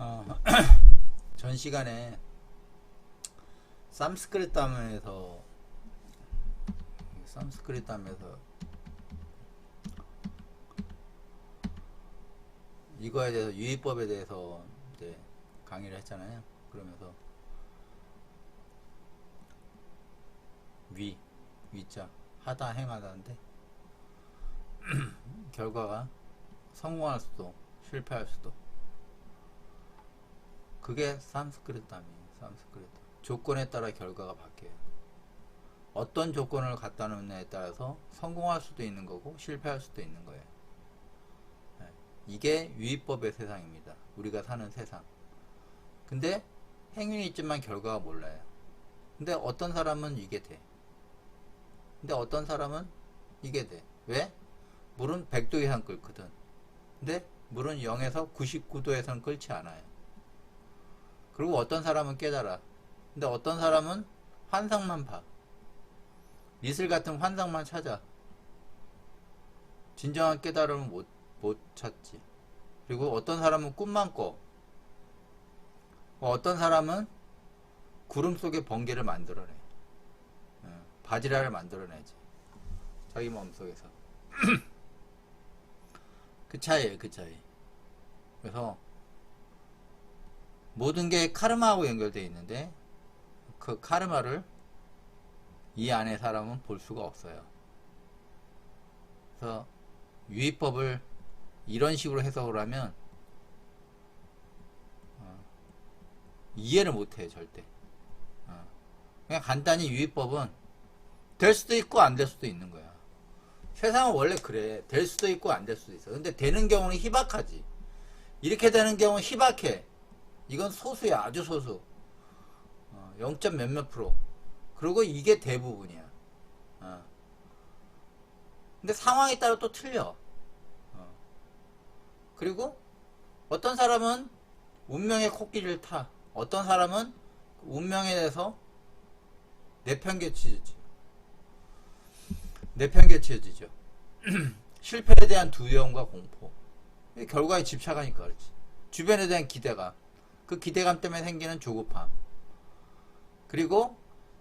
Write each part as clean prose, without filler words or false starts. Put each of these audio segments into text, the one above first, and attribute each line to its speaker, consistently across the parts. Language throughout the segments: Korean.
Speaker 1: 어, 전 시간에 산스크리트함에서 이거에 대해서 유의법에 대해서 이제 강의를 했잖아요. 그러면서 위자 하다 행하다인데 결과가 성공할 수도 실패할 수도, 그게 산스크리트함이에요. 산스크리트 조건에 따라 결과가 바뀌어요. 어떤 조건을 갖다 놓느냐에 따라서 성공할 수도 있는 거고 실패할 수도 있는 거예요. 이게 유의법의 세상입니다. 우리가 사는 세상. 근데 행운이 있지만 결과가 몰라요. 근데 어떤 사람은 이게 돼. 근데 어떤 사람은 이게 돼. 왜? 물은 100도 이상 끓거든. 근데 물은 0에서 99도에선 끓지 않아요. 그리고 어떤 사람은 깨달아. 근데 어떤 사람은 환상만 봐. 이슬 같은 환상만 찾아. 진정한 깨달음은 못 찾지. 그리고 어떤 사람은 꿈만 꿔. 어떤 사람은 구름 속에 번개를 만들어내. 바지라를 만들어내지. 자기 마음속에서. 그 차이에요, 그 차이. 그래서 모든 게 카르마하고 연결되어 있는데 그 카르마를 이 안의 사람은 볼 수가 없어요. 그래서 유의법을 이런 식으로 해석을 하면 이해를 못해요, 절대. 그냥 간단히 유의법은 될 수도 있고 안 될 수도 있는 거야. 세상은 원래 그래. 될 수도 있고 안 될 수도 있어. 근데 되는 경우는 희박하지. 이렇게 되는 경우는 희박해. 이건 소수야. 아주 소수. 0. 몇몇 프로. 그리고 이게 대부분이야. 근데 상황에 따라 또 틀려. 그리고 어떤 사람은 운명의 코끼리를 타. 어떤 사람은 운명에 대해서 내편개치해지죠. 실패에 대한 두려움과 공포. 결과에 집착하니까 그렇지. 주변에 대한 기대감. 그 기대감 때문에 생기는 조급함. 그리고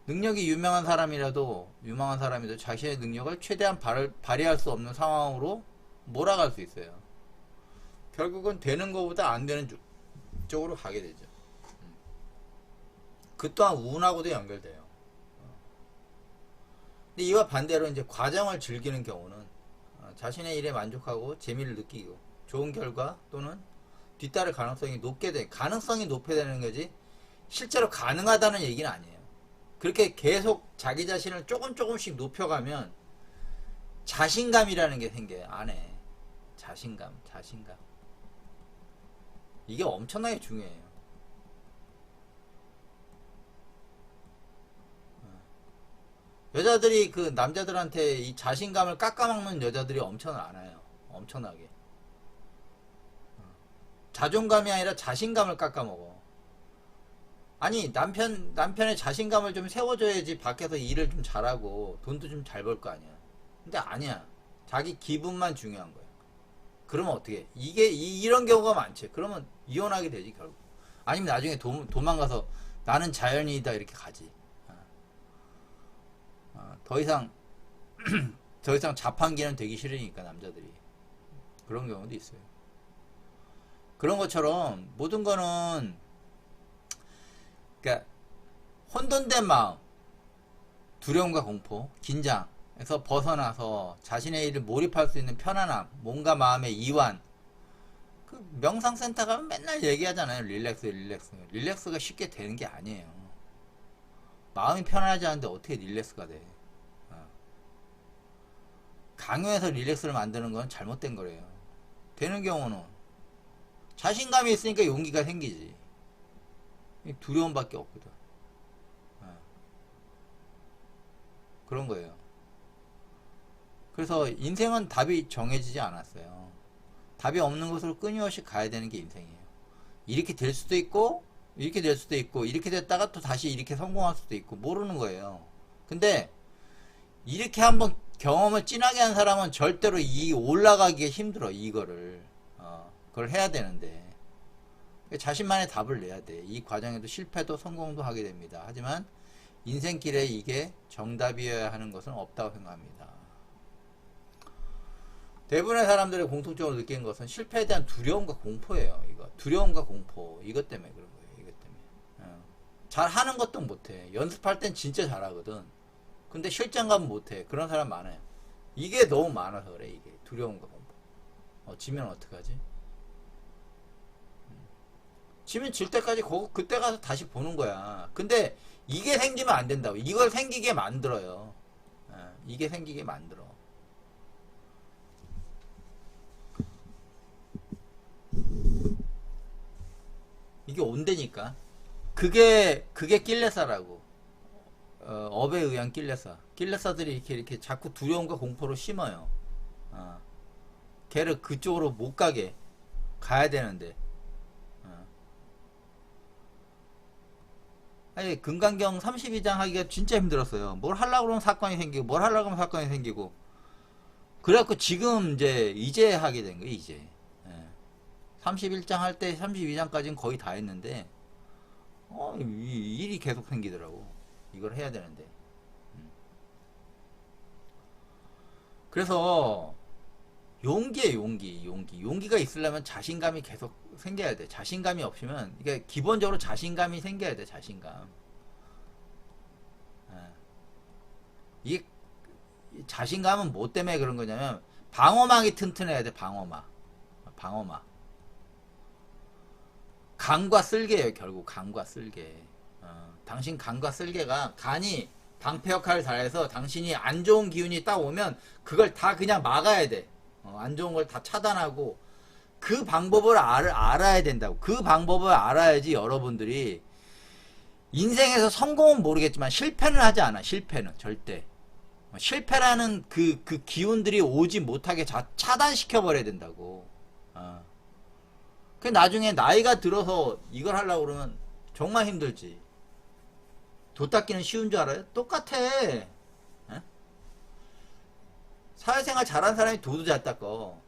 Speaker 1: 능력이 유명한 사람이라도 자신의 능력을 최대한 발휘할 수 없는 상황으로 몰아갈 수 있어요. 결국은 되는 것보다 안 되는 쪽으로 가게 되죠. 그 또한 운하고도 연결돼요. 근데 이와 반대로 이제 과정을 즐기는 경우는 자신의 일에 만족하고 재미를 느끼고 좋은 결과 또는 뒤따를 가능성이 높게 되는 거지 실제로 가능하다는 얘기는 아니에요. 그렇게 계속 자기 자신을 조금씩 높여가면 자신감이라는 게 생겨요. 안에 자신감. 이게 엄청나게 중요해요. 여자들이 그 남자들한테 이 자신감을 깎아먹는 여자들이 많아요. 엄청나게. 자존감이 아니라 자신감을 깎아먹어. 아니 남편의 자신감을 좀 세워줘야지 밖에서 일을 좀 잘하고 돈도 좀 잘 벌 거 아니야. 근데 아니야. 자기 기분만 중요한 거야. 그러면 어떻게? 이런 경우가 많지. 그러면 이혼하게 되지 결국. 아니면 나중에 도망가서 나는 자연인이다 이렇게 가지. 더 이상 자판기는 되기 싫으니까 남자들이. 그런 경우도 있어요. 그런 것처럼 모든 거는 그러니까 혼돈된 마음, 두려움과 공포, 긴장에서 벗어나서 자신의 일을 몰입할 수 있는 편안함, 몸과 마음의 이완. 그 명상센터 가면 맨날 얘기하잖아요. 릴렉스가 쉽게 되는 게 아니에요. 마음이 편안하지 않은데 어떻게 릴렉스가 돼? 강요해서 릴렉스를 만드는 건 잘못된 거래요. 되는 경우는 자신감이 있으니까 용기가 생기지. 두려움밖에 없거든. 그런 거예요. 그래서 인생은 답이 정해지지 않았어요. 답이 없는 곳으로 끊임없이 가야 되는 게 인생이에요. 이렇게 될 수도 있고 이렇게 될 수도 있고 이렇게 됐다가 또 다시 이렇게 성공할 수도 있고 모르는 거예요. 근데 이렇게 한번 경험을 진하게 한 사람은 절대로 올라가기가 힘들어. 그걸 해야 되는데 자신만의 답을 내야 돼. 이 과정에도 실패도 성공도 하게 됩니다. 하지만 인생길에 이게 정답이어야 하는 것은 없다고 생각합니다. 대부분의 사람들이 공통적으로 느끼는 것은 실패에 대한 두려움과 공포예요. 이거 두려움과 공포 이것 때문에 그런 거예요. 이것 때문에 잘하는 것도 못해. 연습할 땐 진짜 잘하거든. 근데 실전 가면 못해. 그런 사람 많아요. 이게 너무 많아서 그래. 이게 두려움과 공포. 지면 어떡하지? 지면 질 때까지 그때 가서 다시 보는 거야. 근데 이게 생기면 안 된다고. 이걸 생기게 만들어요. 이게 생기게 만들어. 이게 온대니까. 그게 낄레사라고. 업에 의한 낄레사. 낄레사들이 이렇게 자꾸 두려움과 공포로 심어요. 걔를 그쪽으로 못 가게 가야 되는데. 아니, 금강경 32장 하기가 진짜 힘들었어요. 뭘 하려고 그러면 사건이 생기고, 뭘 하려고 하면 사건이 생기고. 그래갖고 지금 이제 하게 된 거예요, 이제. 31장 할 때 32장까지는 거의 다 했는데, 일이 계속 생기더라고. 이걸 해야 되는데. 그래서, 용기에 용기가 있으려면 자신감이 계속 생겨야 돼. 자신감이 없으면, 이게 기본적으로 자신감이 생겨야 돼, 자신감. 이게, 자신감은 뭐 때문에 그런 거냐면, 방어막이 튼튼해야 돼, 방어막. 간과 쓸개예요, 결국. 간과 쓸개. 당신 간과 쓸개가, 간이 방패 역할을 잘해서 당신이 안 좋은 기운이 딱 오면 그걸 다 그냥 막아야 돼. 안 좋은 걸 다 차단하고 그 방법을 알아야 된다고. 그 방법을 알아야지 여러분들이 인생에서 성공은 모르겠지만 실패는 하지 않아. 실패는 절대. 실패라는 그 기운들이 오지 못하게 차단시켜 버려야 된다고. 그 나중에 나이가 들어서 이걸 하려고 그러면 정말 힘들지. 도 닦기는 쉬운 줄 알아요? 똑같아. 사회생활 잘하는 사람이 도도 잘 닦어.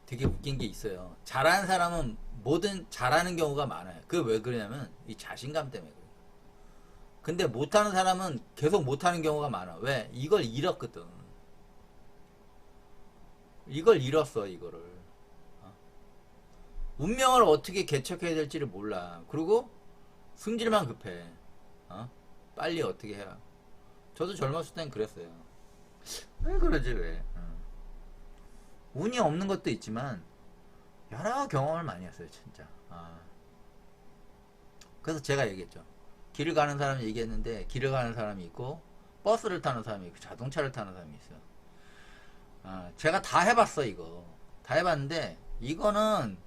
Speaker 1: 되게 웃긴 게 있어요. 잘하는 사람은 뭐든 잘하는 경우가 많아요. 그게 왜 그러냐면 이 자신감 때문에 그래요. 근데 못하는 사람은 계속 못하는 경우가 많아. 왜? 이걸 잃었거든. 이걸 잃었어, 이거를. 운명을 어떻게 개척해야 될지를 몰라. 그리고 승질만 급해. 빨리 어떻게 해야. 저도 젊었을 땐 그랬어요. 왜 그러지, 왜? 운이 없는 것도 있지만 여러 경험을 많이 했어요, 진짜. 그래서 제가 얘기했죠. 길을 가는 사람이 얘기했는데, 길을 가는 사람이 있고 버스를 타는 사람이 있고 자동차를 타는 사람이 있어요. 제가 다 해봤어. 이거 다 해봤는데 이거는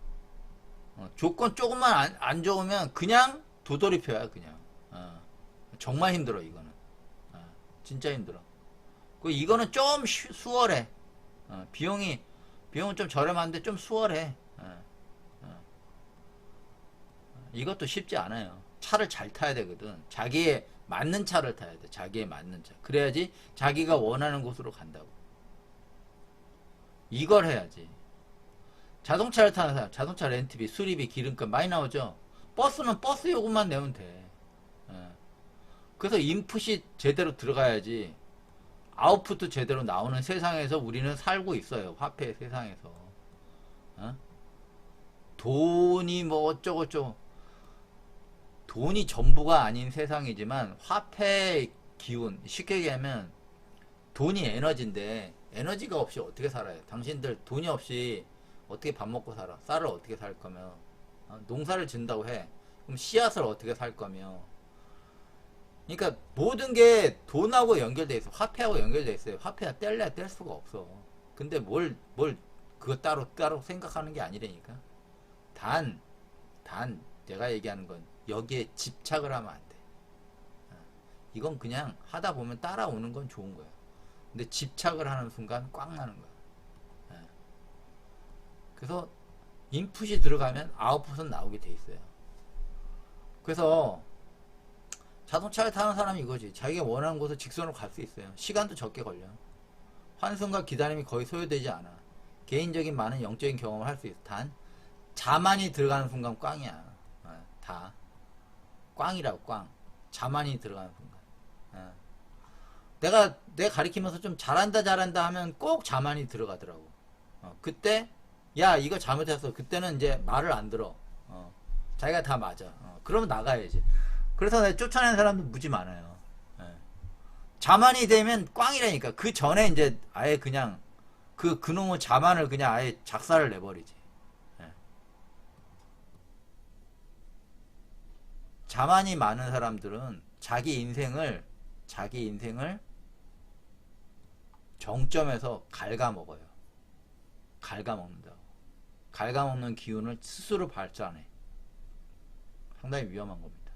Speaker 1: 조건 조금만 안 좋으면 그냥 도돌이표야. 그냥 정말 힘들어. 이거는 진짜 힘들어. 그 이거는 좀 수월해. 비용은 좀 저렴한데 좀 수월해. 이것도 쉽지 않아요. 차를 잘 타야 되거든. 자기에 맞는 차를 타야 돼. 자기에 맞는 차. 그래야지 자기가 원하는 곳으로 간다고. 이걸 해야지. 자동차를 타는 사람, 자동차 렌트비, 수리비, 기름값 많이 나오죠. 버스는 버스 요금만 내면 돼. 그래서 인풋이 제대로 들어가야지 아웃풋도 제대로 나오는 세상에서 우리는 살고 있어요. 화폐 세상에서. 돈이 뭐 어쩌고저쩌고. 돈이 전부가 아닌 세상이지만 화폐의 기운, 쉽게 얘기하면 돈이 에너지인데 에너지가 없이 어떻게 살아요? 당신들 돈이 없이 어떻게 밥 먹고 살아? 쌀을 어떻게 살 거며? 농사를 짓는다고 해. 그럼 씨앗을 어떻게 살 거며? 그러니까 모든 게 돈하고 연결돼 있어. 화폐하고 연결돼 있어요. 화폐가 뗄래야 뗄 수가 없어. 근데 뭘 그거 따로 생각하는 게 아니라니까. 단 내가 얘기하는 건 여기에 집착을 하면 안 돼. 이건 그냥 하다 보면 따라오는 건 좋은 거야. 근데 집착을 하는 순간 꽉 나는 거야. 그래서 인풋이 들어가면 아웃풋은 나오게 돼 있어요. 그래서 자동차를 타는 사람이 이거지. 자기가 원하는 곳을 직선으로 갈 수 있어요. 시간도 적게 걸려. 환승과 기다림이 거의 소요되지 않아. 개인적인 많은 영적인 경험을 할 수 있어. 단 자만이 들어가는 순간 꽝이야. 다 꽝이라고. 꽝. 자만이 들어가는 순간. 내가 가리키면서 좀 잘한다 하면 꼭 자만이 들어가더라고. 그때 야 이거 잘못했어. 그때는 이제 말을 안 들어. 자기가 다 맞아. 그러면 나가야지. 그래서 내가 쫓아내는 사람도 무지 많아요. 자만이 되면 꽝이라니까. 그 전에 이제 아예 그냥 그놈의 자만을 그냥 아예 작사를 내버리지. 자만이 많은 사람들은 자기 인생을 정점에서 갉아먹어요. 갉아먹는다고. 갉아먹는 기운을 스스로 발산해. 상당히 위험한 겁니다.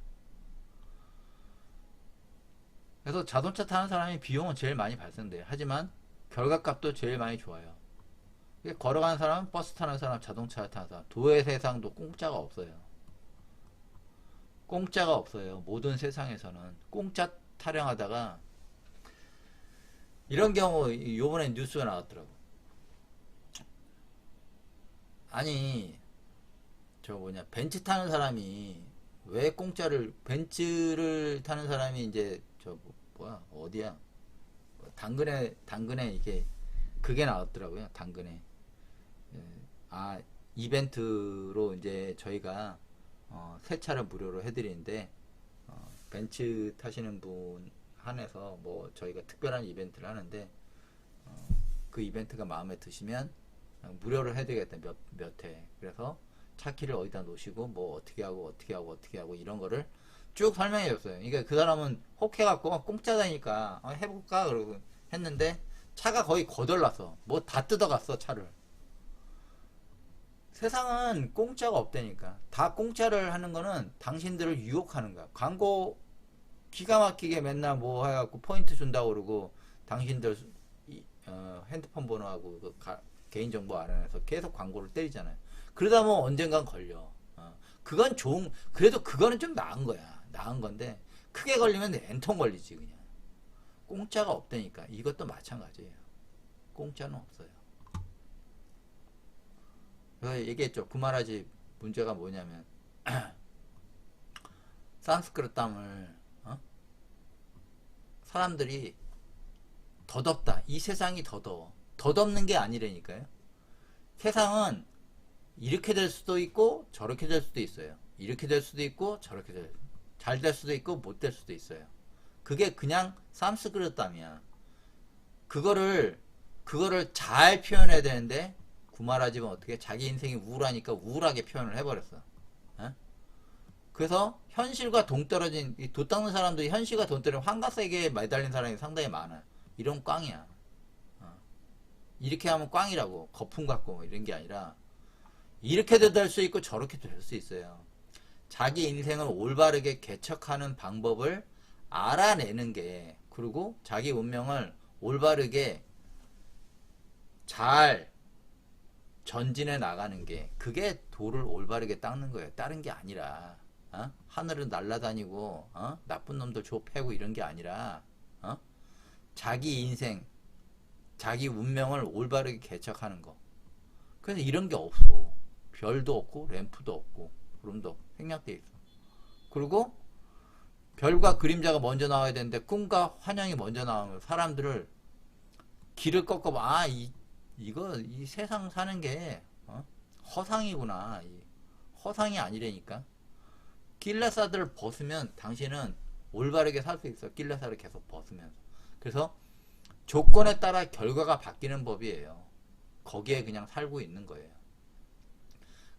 Speaker 1: 그래서 자동차 타는 사람이 비용은 제일 많이 발생돼요. 하지만 결과값도 제일 많이 좋아요. 걸어가는 사람, 버스 타는 사람, 자동차 타는 사람, 도의 세상도 공짜가 없어요. 공짜가 없어요. 모든 세상에서는 공짜 타령하다가 이런 경우 요번에 뉴스가 나왔더라고. 아니 저 뭐냐 벤츠 타는 사람이 왜 공짜를 벤츠를 타는 사람이 이제 저 뭐야 어디야 당근에 이게 그게 나왔더라고요. 당근에 이벤트로 이제 저희가 새 차를 무료로 해드리는데 벤츠 타시는 분 한해서 뭐 저희가 특별한 이벤트를 하는데 그 이벤트가 마음에 드시면 무료로 해드리겠다. 몇 회. 그래서 차 키를 어디다 놓으시고 뭐 어떻게 하고 이런 거를 쭉 설명해 줬어요. 그러니까 그 사람은 혹해갖고 공짜다니까 해볼까 그러고 했는데 차가 거의 거덜났어. 뭐 다 뜯어갔어 차를. 세상은 공짜가 없다니까. 다 공짜를 하는 거는 당신들을 유혹하는 거야. 광고 기가 막히게 맨날 뭐 해갖고 포인트 준다고 그러고 당신들 핸드폰 번호하고 개인정보 알아내서 계속 광고를 때리잖아요. 그러다 보면 언젠간 걸려. 그건 그래도 그거는 좀 나은 거야. 나은 건데 크게 걸리면 엔통 걸리지 그냥. 공짜가 없다니까. 이것도 마찬가지예요. 공짜는 없어요. 그래서 얘기했죠. 구마라지 문제가 뭐냐면 산스크르트 땀을 사람들이 더덥다. 이 세상이 더더워. 더덥는 게 아니라니까요. 세상은 이렇게 될 수도 있고 저렇게 될 수도 있어요. 이렇게 될 수도 있고 저렇게 잘 될 수도 있고 못 될 수도 있어요. 그게 그냥 산스크르트 땀이야. 그거를 잘 표현해야 되는데 구마라집은 어떻게 자기 인생이 우울하니까 우울하게 표현을 해버렸어. 그래서 현실과 동떨어진 도 닦는 사람들이 현실과 동떨어진 환각세계에 매달린 사람이 상당히 많아요. 이런 꽝이야. 이렇게 하면 꽝이라고. 거품 같고 뭐 이런 게 아니라 이렇게도 될 수 있고 저렇게도 될 수 있어요. 자기 인생을 올바르게 개척하는 방법을 알아내는 게, 그리고 자기 운명을 올바르게 잘 전진해 나가는 게, 그게 도를 올바르게 닦는 거예요. 다른 게 아니라 하늘을 날아다니고 나쁜 놈들 좁혀고 이런 게 아니라 자기 인생, 자기 운명을 올바르게 개척하는 거. 그래서 이런 게 없어. 별도 없고 램프도 없고 구름도 없고 생략돼 있어. 그리고 별과 그림자가 먼저 나와야 되는데 꿈과 환영이 먼저 나오면 사람들을 길을 꺾어봐. 이 세상 사는 게 허상이구나. 허상이 아니라니까. 길레사들을 벗으면 당신은 올바르게 살 수 있어. 길레사를 계속 벗으면서. 그래서 조건에 따라 결과가 바뀌는 법이에요. 거기에 그냥 살고 있는 거예요.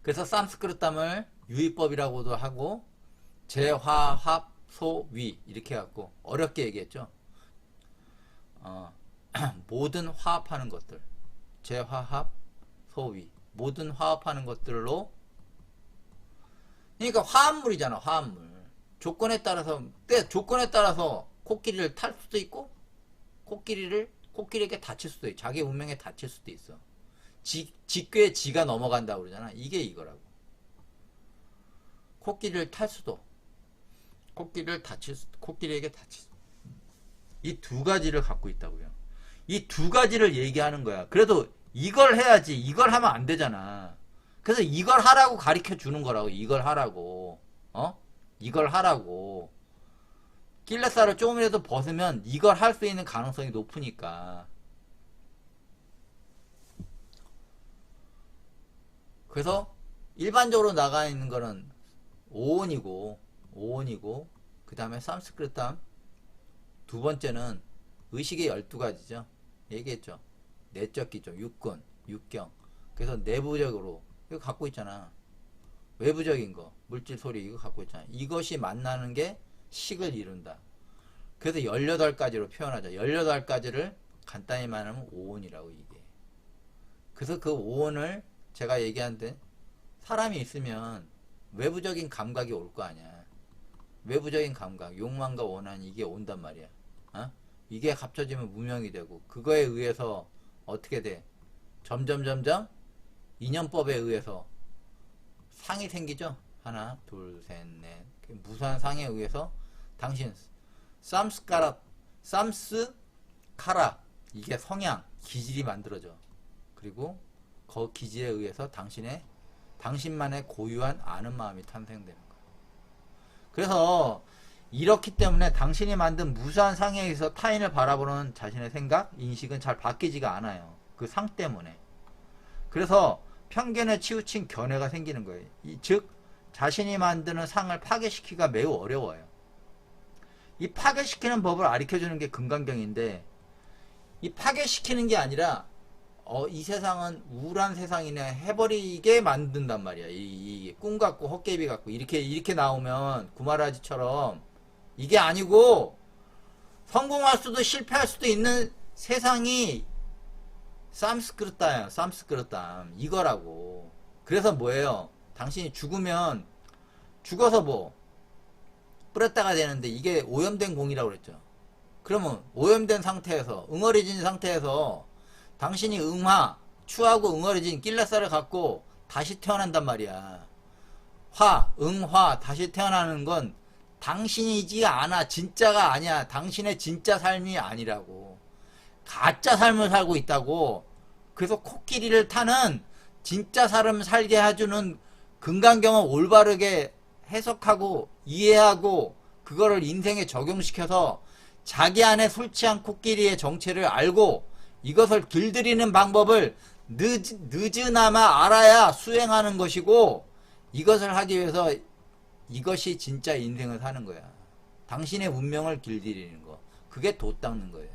Speaker 1: 그래서 산스크르트담을 유의법이라고도 하고 재화합소위 이렇게 해갖고 어렵게 얘기했죠. 모든 화합하는 것들, 재화합 소위, 모든 화합하는 것들로, 그러니까 화합물이잖아. 화합물. 조건에 따라서 코끼리를 탈 수도 있고 코끼리에게 다칠 수도 있고 자기 운명에 다칠 수도 있어. 직궤에 지가 넘어간다고 그러잖아. 이게 이거라고. 코끼리를 탈 수도, 코끼리에게 다칠 수도. 이 두 가지를 갖고 있다고요. 이 두 가지를 얘기하는 거야. 그래도 이걸 해야지. 이걸 하면 안 되잖아. 그래서 이걸 하라고 가르쳐 주는 거라고. 이걸 하라고. 이걸 하라고. 낄레살을 조금이라도 벗으면 이걸 할 수 있는 가능성이 높으니까. 그래서 일반적으로 나가 있는 거는 오온이고 그 다음에 산스크리트함. 두 번째는 의식의 12가지죠. 얘기했죠. 내적 기조, 육군, 육경. 그래서 내부적으로 이거 갖고 있잖아. 외부적인 거, 물질 소리 이거 갖고 있잖아. 이것이 만나는 게 식을 이룬다. 그래서 18가지로 표현하자. 18가지를 간단히 말하면 오온이라고 이게. 그래서 그 오온을 제가 얘기하는데 사람이 있으면 외부적인 감각이 올 거 아니야. 외부적인 감각, 욕망과 원한 이게 온단 말이야. 이게 합쳐지면 무명이 되고 그거에 의해서 어떻게 돼? 점점 인연법에 의해서 상이 생기죠. 하나, 둘, 셋, 넷. 무수한 상에 의해서 당신 쌈스카라 이게 성향, 기질이 만들어져. 그리고 그 기질에 의해서 당신만의 고유한 아는 마음이 탄생되는 거야. 그래서 이렇기 때문에 당신이 만든 무수한 상에 의해서 타인을 바라보는 자신의 생각, 인식은 잘 바뀌지가 않아요. 그 상 때문에. 그래서 편견에 치우친 견해가 생기는 거예요. 즉 자신이 만드는 상을 파괴시키기가 매우 어려워요. 이 파괴시키는 법을 가르쳐주는 게 금강경인데 이 파괴시키는 게 아니라 이 세상은 우울한 세상이네 해버리게 만든단 말이야. 이 꿈 같고 헛개비 같고 이렇게 나오면 구마라지처럼 이게 아니고 성공할 수도 실패할 수도 있는 세상이 쌈스크르따야. 쌈스크르땀 이거라고. 그래서 뭐예요? 당신이 죽어서 뭐 뿌렸다가 되는데 이게 오염된 공이라고 그랬죠. 그러면 오염된 상태에서 응어리진 상태에서 당신이 추하고 응어리진 낄레살을 갖고 다시 태어난단 말이야. 응화 다시 태어나는 건 당신이지 않아. 진짜가 아니야. 당신의 진짜 삶이 아니라고. 가짜 삶을 살고 있다고. 그래서 코끼리를 타는 진짜 사람 살게 해주는 금강경을 올바르게 해석하고 이해하고 그거를 인생에 적용시켜서 자기 안에 술 취한 코끼리의 정체를 알고 이것을 길들이는 방법을 늦으나마 알아야 수행하는 것이고 이것을 하기 위해서 이것이 진짜 인생을 사는 거야. 당신의 운명을 길들이는 거. 그게 돛 닦는 거예요.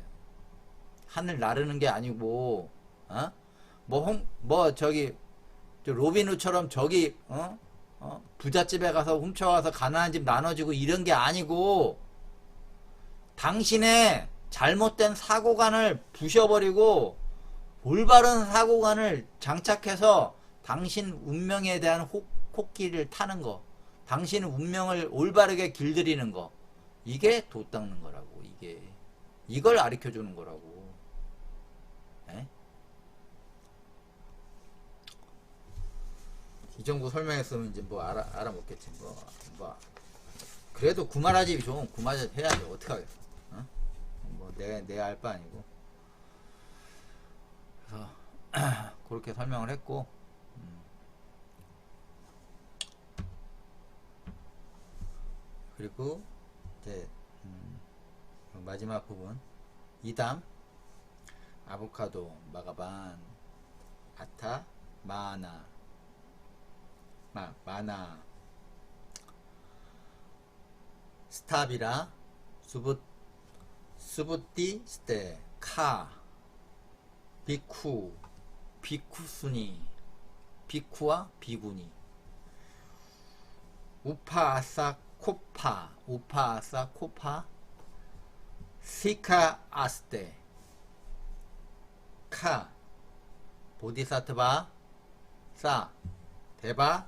Speaker 1: 하늘 나르는 게 아니고 로빈후처럼 부잣집에 가서 훔쳐와서 가난한 집 나눠주고 이런 게 아니고 당신의 잘못된 사고관을 부셔버리고 올바른 사고관을 장착해서 당신 운명에 대한 코끼리를 타는 거. 당신 운명을 올바르게 길들이는 거. 이게 돛 닦는 거라고. 이걸 가르쳐주는 거라고. 에? 이 정도 설명했으면 이제 뭐 알아먹겠지. 그래도 구마라집이 좋으면 구마라집 해야죠. 어떡하겠어. 내 알 바 아니고. 그래서 그렇게 설명을 했고 그리고 이제 마지막 부분 이담 아보카도 마가반 아타 마나 스타비라 수부띠 스테 카 비쿠순이 비쿠와 비구니 우파아사 코파 시카 아스테 카 보디사트바 사 데바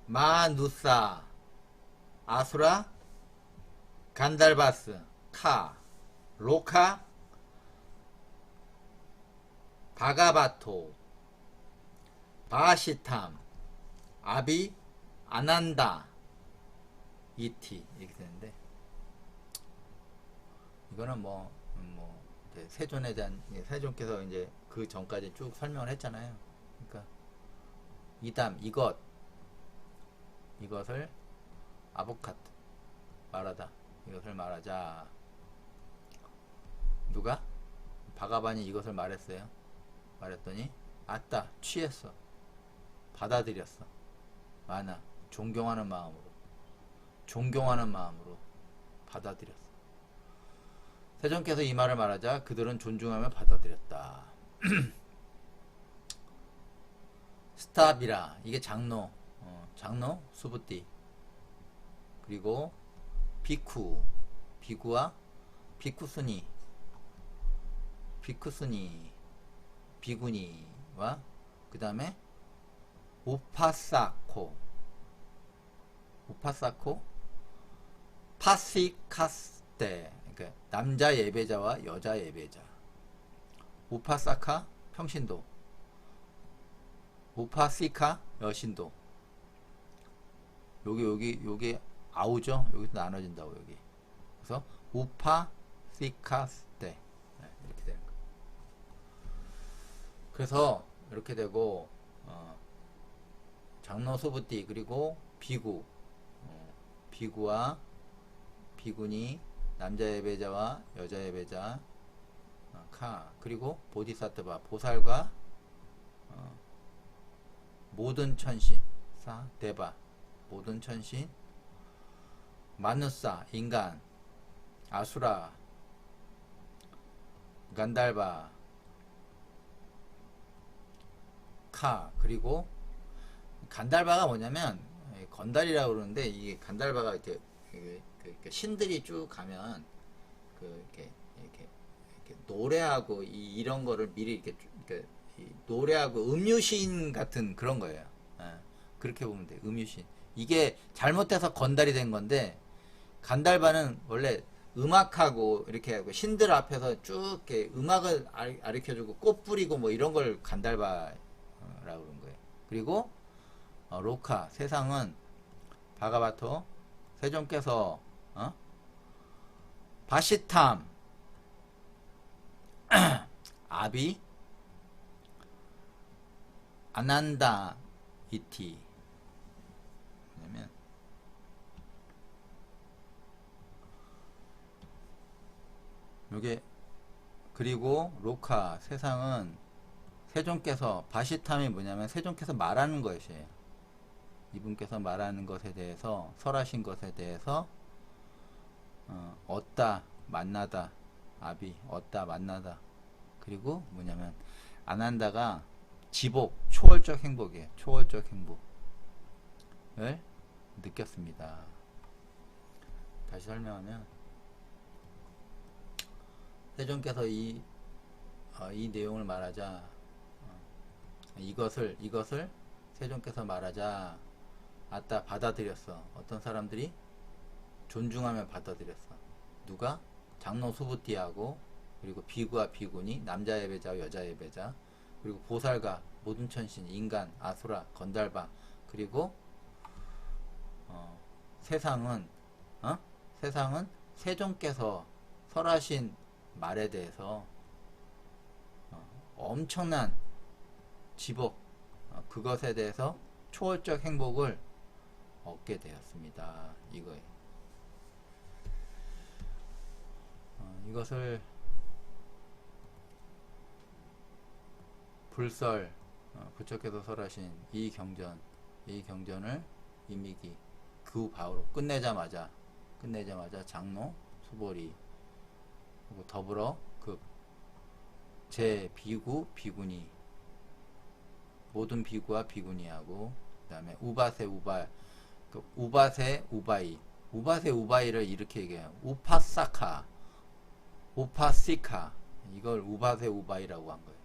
Speaker 1: 마누사 아수라 간달바스 카 로카 바가바토 바시탐 아비 아난다 이티 이렇게 되는데 이거는 세존에 대한 세존께서 이제 그 전까지 쭉 설명을 했잖아요. 그러니까 이담 이것을 아보카트 말하다, 이것을 말하자. 누가? 바가반이 이것을 말했어요. 말했더니 아따 취했어, 받아들였어. 마나 존경하는 마음으로 받아들였어. 세존께서 이 말을 말하자 그들은 존중하며 받아들였다. 스탑이라, 이게 장로, 장로 수부띠, 그리고 비구와 비구니와 그 다음에 우파사코 파시카스테, 그러니까 남자 예배자와 여자 예배자. 우파사카 평신도, 우파시카 여신도. 여기 아우죠. 여기서 나눠진다고. 여기. 그래서 우파시카스테, 이렇게 되는 거예요. 그래서 이렇게 되고, 장로 소부띠, 그리고 비구와 비구니, 남자 예배자와 여자 예배자, 그리고 보디사트바, 보살과 모든 천신, 데바, 모든 천신, 마누사, 인간, 아수라, 간달바, 그리고 간달바가 뭐냐면 건달이라고 그러는데, 이게 간달바가 이렇게 신들이 쭉 가면 이렇게 노래하고 이런 거를 미리 이렇게 노래하고 음유신 같은 그런 거예요. 그렇게 보면 돼. 음유신. 이게 잘못해서 건달이 된 건데, 간달바는 원래 음악하고 이렇게 하고 신들 앞에서 쭉 이렇게 음악을 가르쳐주고 꽃 뿌리고 뭐 이런 걸 간달바라고 그런 거예요. 그리고 로카, 세상은 바가바토, 세존께서 바시탐 아비 아난다 이티, 왜냐면 요게, 그리고 로카, 세상은 세존께서, 바시탐이 뭐냐면 세존께서 말하는 것이에요. 이분께서 말하는 것에 대해서, 설하신 것에 대해서 얻다, 만나다, 아비, 얻다, 만나다. 그리고 뭐냐면 아난다가 지복, 초월적 행복이에요. 초월적 행복을 느꼈습니다. 다시 설명하면, 세존께서 이 내용을 말하자, 이것을 세존께서 말하자, 아따 받아들였어. 어떤 사람들이 존중하며 받아들였어. 누가? 장로 수부띠하고, 그리고 비구와 비구니, 남자 예배자와 여자 예배자, 그리고 보살과 모든 천신, 인간, 아수라, 건달바, 그리고 세상은 세존께서 설하신 말에 대해서 엄청난 지복, 그것에 대해서 초월적 행복을 얻게 되었습니다. 이거예요. 이것을 불설, 부처께서 설하신 이 경전을 이미기 그 바로 끝내자마자 장로 수보리, 그리고 더불어 제 비구 비구니, 모든 비구와 비구니하고, 그 다음에 우바세 우바이를 이렇게 얘기해요. 우파시카, 이걸 우바세 우바이라고 한 거예요.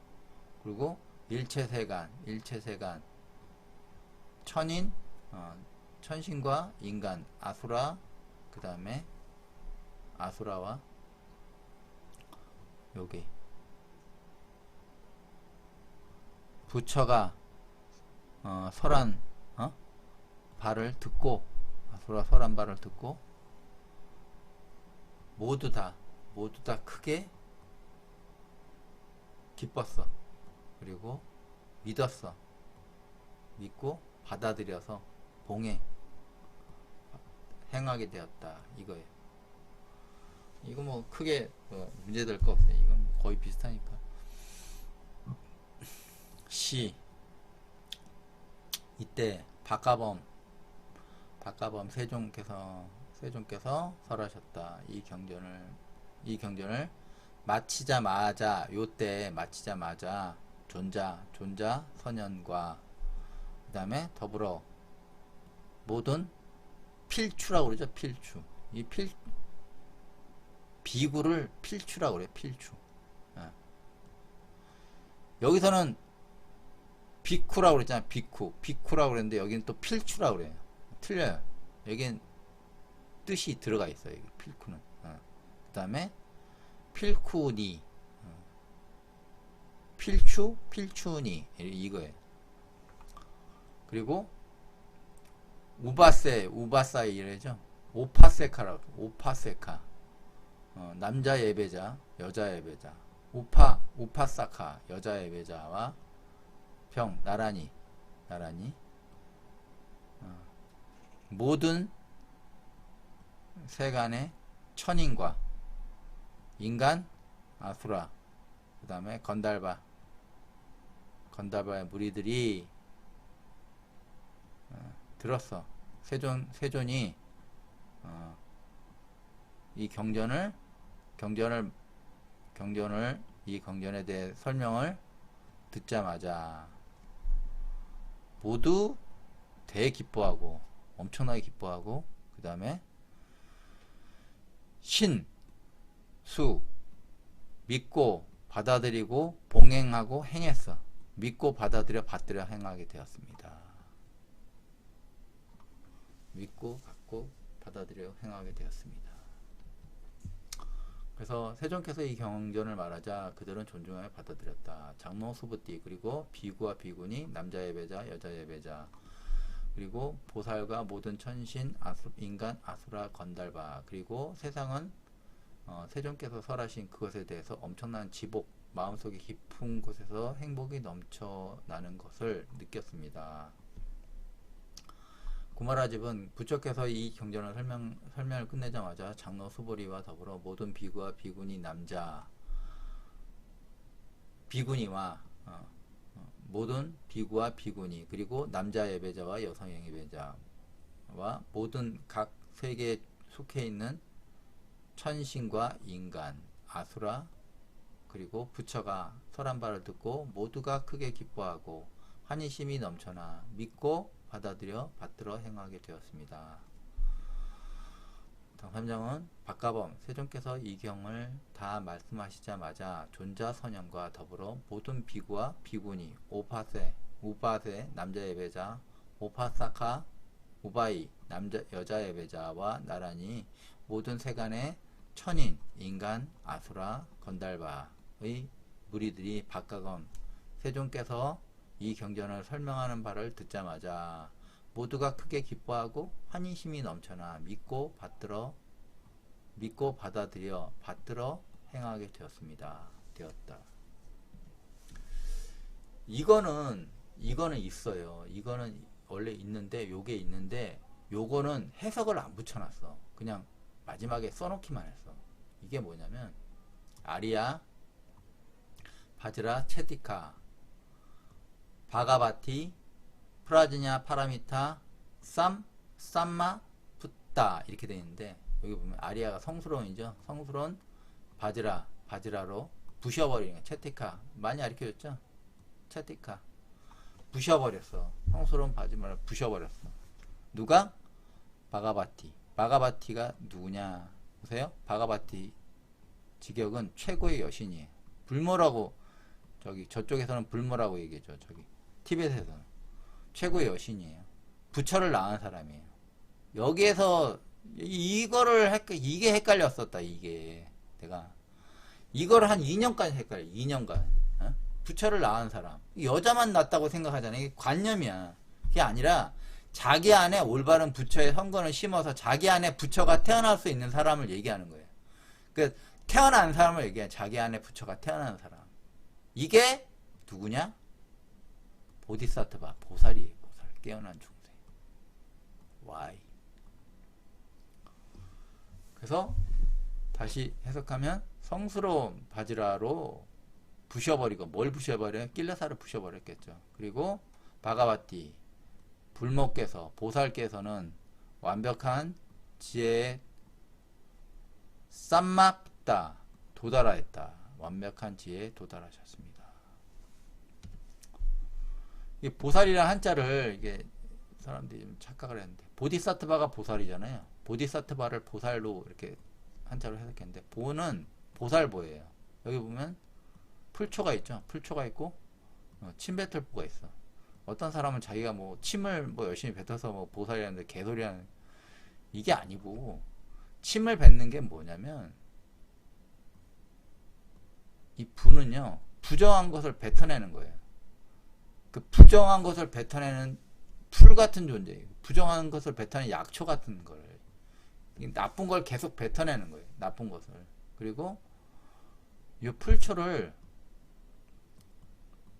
Speaker 1: 그리고 일체세간, 천신과 인간, 아수라, 그 다음에 아수라와 여기 부처가 설한 발을 듣고, 아수라 설한 발을 듣고 모두 다 크게 기뻤어. 그리고 믿었어. 믿고 받아들여서 행하게 되었다. 이거예요. 이거 뭐 크게 문제될 거 없어요. 이건 거의 비슷하니까. 시 이때 박가범 세종께서 설하셨다. 이 경전을 마치자마자 요때 마치자마자 존자 선현과 그 다음에 더불어 모든 필추라고 그러죠. 필추. 이 비구를 필추라고 그래요. 필추. 여기서는 비쿠라고 그랬잖아요. 비쿠라고 그랬는데 여기는 또 필추라고 그래요. 틀려요. 여기는 뜻이 들어가 있어요. 여기 필쿠는. 그 다음에 필쿠니, 필추니 이거예요. 그리고 우바사이 이래죠. 오파세카. 남자 예배자, 여자 예배자. 우파사카 여자 예배자와 나란히 모든 세간의 천인과 인간, 아수라, 그 다음에 건달바의 무리들이 들었어. 세존이 이 경전을 이 경전에 대해 설명을 듣자마자 모두 대기뻐하고 엄청나게 기뻐하고 그 다음에 믿고 받아들이고 봉행하고 행했어. 믿고 받아들여 행하게 되었습니다. 믿고 받고 받아들여 행하게 되었습니다. 그래서 세종께서 이 경전을 말하자 그들은 존중하여 받아들였다. 장로 수부띠 그리고 비구와 비구니 남자 예배자 여자 예배자 그리고 보살과 모든 천신 인간 아수라 건달바 그리고 세상은 세종께서 설하신 그것에 대해서 엄청난 지복 마음속에 깊은 곳에서 행복이 넘쳐나는 것을 느꼈습니다. 구마라집은 부처께서 이 경전을 설명을 끝내자마자 장로 수보리와 더불어 모든 비구와 비구니 비구니와 모든 비구와 비구니 그리고 남자 예배자와 여성 예배자와 모든 각 세계에 속해 있는 천신과 인간, 아수라 그리고 부처가 설한 바를 듣고 모두가 크게 기뻐하고 환희심이 넘쳐나 믿고 받들어 행하게 되었습니다. 당삼장은 박가범 세종께서 이 경을 다 말씀하시자마자 존자 선현과 더불어 모든 비구와 비구니 우바세 남자 예배자 오파사카 우바이 여자 예배자와 나란히 모든 세간의 천인 인간 아수라 건달바의 무리들이 박가범 세종께서 이 경전을 설명하는 바를 듣자마자 모두가 크게 기뻐하고 환희심이 넘쳐나 믿고 받들어 행하게 되었다. 이거는 있어요. 이거는 원래 있는데 요거는 해석을 안 붙여놨어. 그냥 마지막에 써놓기만 했어. 이게 뭐냐면 아리야, 바즈라, 체티카, 바가바티, 프라즈냐, 파라미타, 쌈마, 붓다 이렇게 되어 있는데 여기 보면 아리아가 성스러운이죠. 성스러운 바지라로 부셔버리는 거야. 체티카 많이 가르쳐줬죠. 체티카 부셔버렸어. 성스러운 바지라를 부셔버렸어. 누가? 바가바티가 누구냐 보세요. 바가바티 직역은 최고의 여신이에요. 불모라고 저쪽에서는 불모라고 얘기해줘. 티벳에서는 최고의 여신이에요. 부처를 낳은 사람이에요. 여기에서 이게 헷갈렸었다. 이게 내가 이걸 한 2년간 헷갈려. 2년간 부처를 낳은 사람 여자만 낳았다고 생각하잖아요. 이게 관념이야. 그게 아니라 자기 안에 올바른 부처의 선건을 심어서 자기 안에 부처가 태어날 수 있는 사람을 얘기하는 거예요. 그 태어난 사람을 얘기해. 자기 안에 부처가 태어난 사람. 이게 누구냐? 보디사트바, 보살이에요. 보살. 깨어난 중생. Why? 그래서 다시 해석하면 성스러운 바지라로 부셔버리고, 뭘 부셔버려요? 낄레사를 부셔버렸겠죠. 그리고 바가바티, 불모께서, 보살께서는 완벽한 지혜에 쌈마다 도달하였다. 완벽한 지혜에 도달하셨습니다. 이 보살이라는 한자를 이게 사람들이 좀 착각을 했는데, 보디사트바가 보살이잖아요. 보디사트바를 보살로 이렇게 한자로 해석했는데, 보는 보살보예요. 여기 보면 풀초가 있죠. 풀초가 있고 침뱉을보가 있어. 어떤 사람은 자기가 뭐 침을 뭐 열심히 뱉어서 뭐 보살이라는데 개소리하는, 이게 아니고, 침을 뱉는 게 뭐냐면, 이 부는요 부정한 것을 뱉어내는 거예요. 그 부정한 것을 뱉어내는 풀 같은 존재예요. 부정한 것을 뱉어내는 약초 같은 걸, 나쁜 걸 계속 뱉어내는 거예요. 나쁜 것을. 그리고 이 풀초를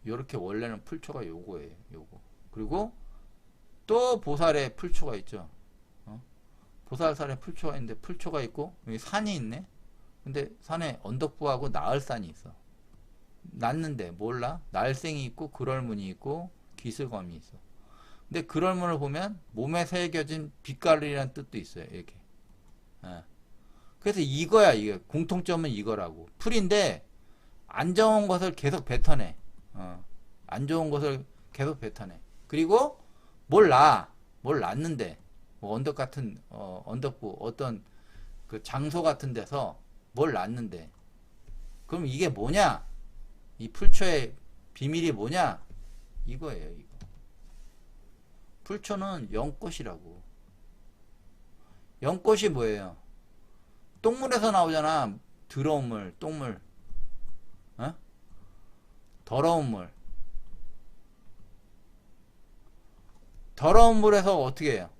Speaker 1: 요렇게, 원래는 풀초가 요거예요. 요거. 그리고 또 보살의 풀초가 있죠. 보살살에 풀초가 있는데, 풀초가 있고 여기 산이 있네. 근데 산에 언덕부하고 나을산이 있어. 났는데 몰라? 날생이 있고 그럴문이 있고 기슬검이 있어. 근데 그럴문을 보면 몸에 새겨진 빛깔이라는 뜻도 있어요. 이렇게. 그래서 이거야. 이게 공통점은 이거라고. 풀인데 안 좋은 것을 계속 뱉어내. 안 좋은 것을 계속 뱉어내. 그리고 뭘 낳는데, 뭐 언덕 같은 언덕부, 어떤 그 장소 같은 데서 뭘 낳는데, 그럼 이게 뭐냐? 이 풀초의 비밀이 뭐냐? 이거예요. 이거. 풀초는 연꽃이라고. 연꽃이 뭐예요? 똥물에서 나오잖아. 더러운 물, 똥물. 더러운 물. 더러운 물에서 어떻게 해요?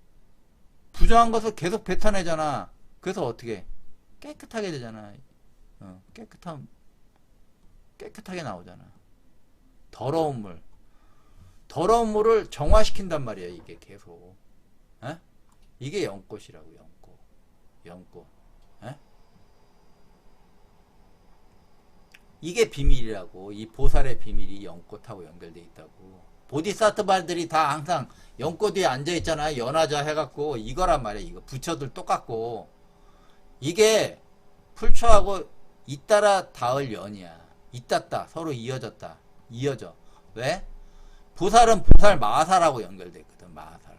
Speaker 1: 부정한 것을 계속 뱉어내잖아. 그래서 어떻게 해? 깨끗하게 되잖아. 깨끗하게 나오잖아. 더러운 물. 더러운 물을 정화시킨단 말이야. 이게 계속. 이게 연꽃이라고. 연꽃. 이게 비밀이라고. 이 보살의 비밀이 연꽃하고 연결돼 있다고. 보디사트바들이 다 항상 연꽃 위에 앉아있잖아. 연화자 해갖고. 이거란 말이야. 이거 부처들 똑같고. 이게 풀초하고 잇따라 닿을 연이야. 잇닿다. 서로 이어졌다. 이어져. 왜? 보살은 보살 마사라고 연결돼 있거든. 마살.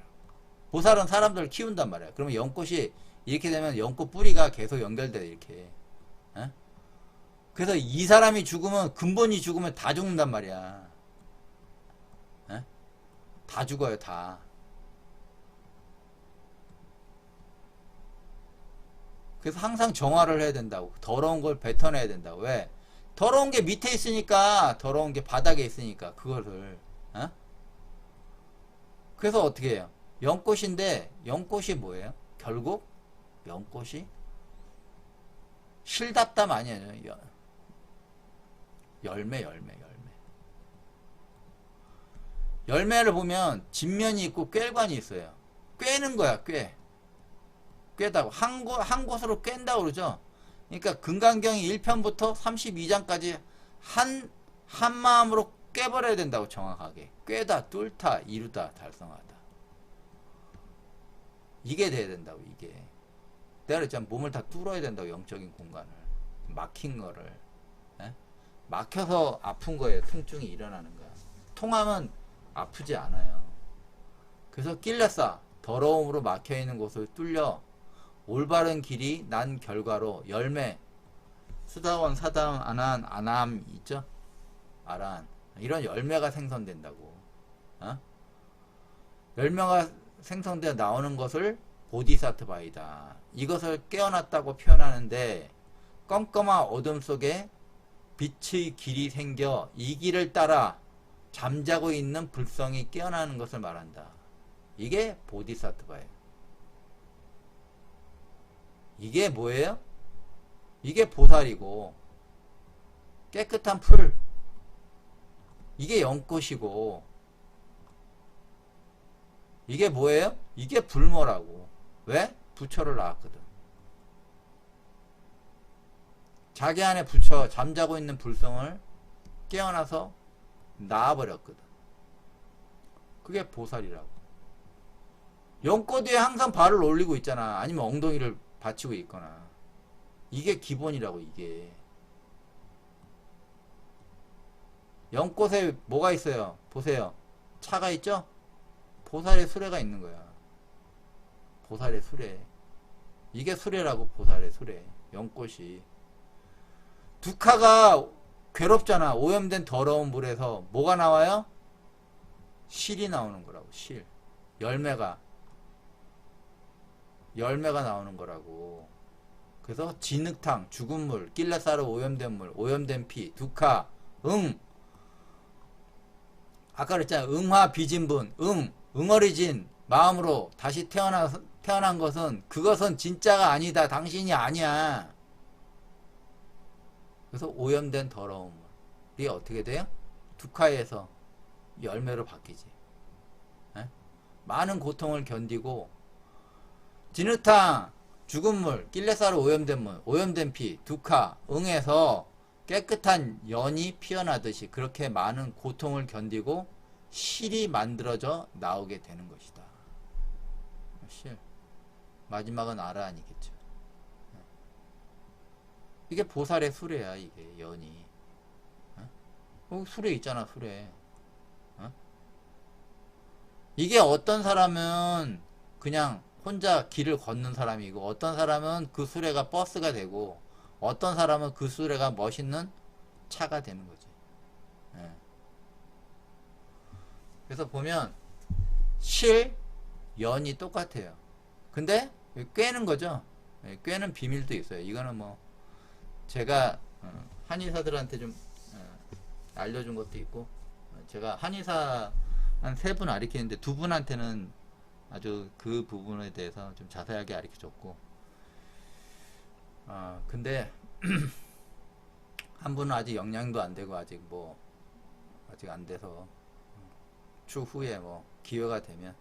Speaker 1: 보살은 사람들을 키운단 말이야. 그러면 연꽃이 이렇게 되면 연꽃 뿌리가 계속 연결돼. 이렇게. 그래서 이 사람이 죽으면, 근본이 죽으면 다 죽는단 말이야. 다 죽어요. 다. 그래서 항상 정화를 해야 된다고. 더러운 걸 뱉어내야 된다고. 왜? 더러운 게 밑에 있으니까. 더러운 게 바닥에 있으니까. 그거를. 그래서 어떻게 해요? 연꽃인데, 연꽃이 뭐예요? 결국 연꽃이 실답담 아니에요. 열매. 열매를 보면 진면이 있고 꿰관이 있어요. 꿰는 거야. 꿰다고. 한 곳으로 꿰다고 그러죠. 그러니까 금강경이 1편부터 32장까지 한 마음으로 꿰버려야 된다고. 정확하게. 꿰다, 뚫다, 이루다, 달성하다. 이게 돼야 된다고. 이게. 내가 그랬잖아. 몸을 다 뚫어야 된다고. 영적인 공간을. 막힌 거를. 막혀서 아픈 거예요. 통증이 일어나는 거야. 통하면 아프지 않아요. 그래서 낄레사, 더러움으로 막혀있는 곳을 뚫려 올바른 길이 난 결과로 열매, 수다원, 사다원, 아난, 아남 있죠? 아란. 이런 열매가 생성된다고. 열매가 생성되어 나오는 것을 보디사트바이다. 이것을 깨어났다고 표현하는데, 껌껌한 어둠 속에 빛의 길이 생겨 이 길을 따라 잠자고 있는 불성이 깨어나는 것을 말한다. 이게 보디사트바예요. 이게 뭐예요? 이게 보살이고, 깨끗한 풀, 이게 연꽃이고 이게 뭐예요? 이게 불모라고. 왜? 부처를 낳았거든. 자기 안에 부처 잠자고 있는 불성을 깨어나서 낳아버렸거든. 그게 보살이라고. 연꽃 위에 항상 발을 올리고 있잖아. 아니면 엉덩이를 받치고 있거나. 이게 기본이라고. 이게 연꽃에 뭐가 있어요? 보세요. 차가 있죠? 보살의 수레가 있는 거야. 보살의 수레. 이게 수레라고. 보살의 수레. 연꽃이. 두카가 괴롭잖아. 오염된 더러운 물에서 뭐가 나와요? 실이 나오는 거라고. 실. 열매가 나오는 거라고. 그래서 진흙탕, 죽은 물, 낄레사르 오염된 물, 오염된 피, 두카, 아까 그랬잖아. 응화 비진분, 응어리진 마음으로 다시 태어난 것은 그것은 진짜가 아니다. 당신이 아니야. 그래서 오염된 더러운 물이 어떻게 돼요? 두카에서 열매로 바뀌지. 에? 많은 고통을 견디고 진흙탕, 죽은 물, 낄레사르 오염된 물, 오염된 피, 두카, 응에서 깨끗한 연이 피어나듯이 그렇게 많은 고통을 견디고 실이 만들어져 나오게 되는 것이다. 실. 마지막은 아라한이겠죠. 이게 보살의 수레야. 이게 연이. 수레 있잖아. 수레. 이게 어떤 사람은 그냥 혼자 길을 걷는 사람이고, 어떤 사람은 그 수레가 버스가 되고, 어떤 사람은 그 수레가 멋있는 차가 되는 거지. 그래서 보면 실, 연이 똑같아요. 근데 꿰는 거죠. 꿰는 비밀도 있어요. 이거는 뭐 제가 한의사들한테 좀 알려준 것도 있고, 제가 한의사 한 3분 가르치는데 2분한테는 아주 그 부분에 대해서 좀 자세하게 가르쳐줬고, 근데 한 분은 아직 영양도 안 되고 아직 안 돼서 추후에 뭐 기회가 되면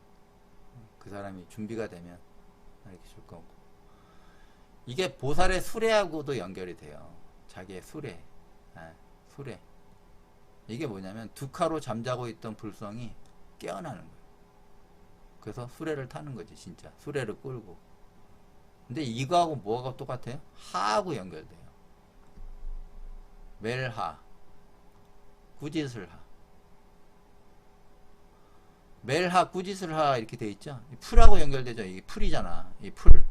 Speaker 1: 그 사람이 준비가 되면 이렇게 줄 거고. 이게 보살의 수레하고도 연결이 돼요. 자기의 수레. 수레. 이게 뭐냐면 두카로 잠자고 있던 불성이 깨어나는 거예요. 그래서 수레를 타는 거지. 진짜 수레를 끌고. 근데 이거하고 뭐가 똑같아요? 하하고 연결돼요. 멜하, 꾸짓을하. 멜하, 꾸짓을하 이렇게 돼 있죠. 풀하고 연결되죠. 이게 풀이잖아. 이 풀.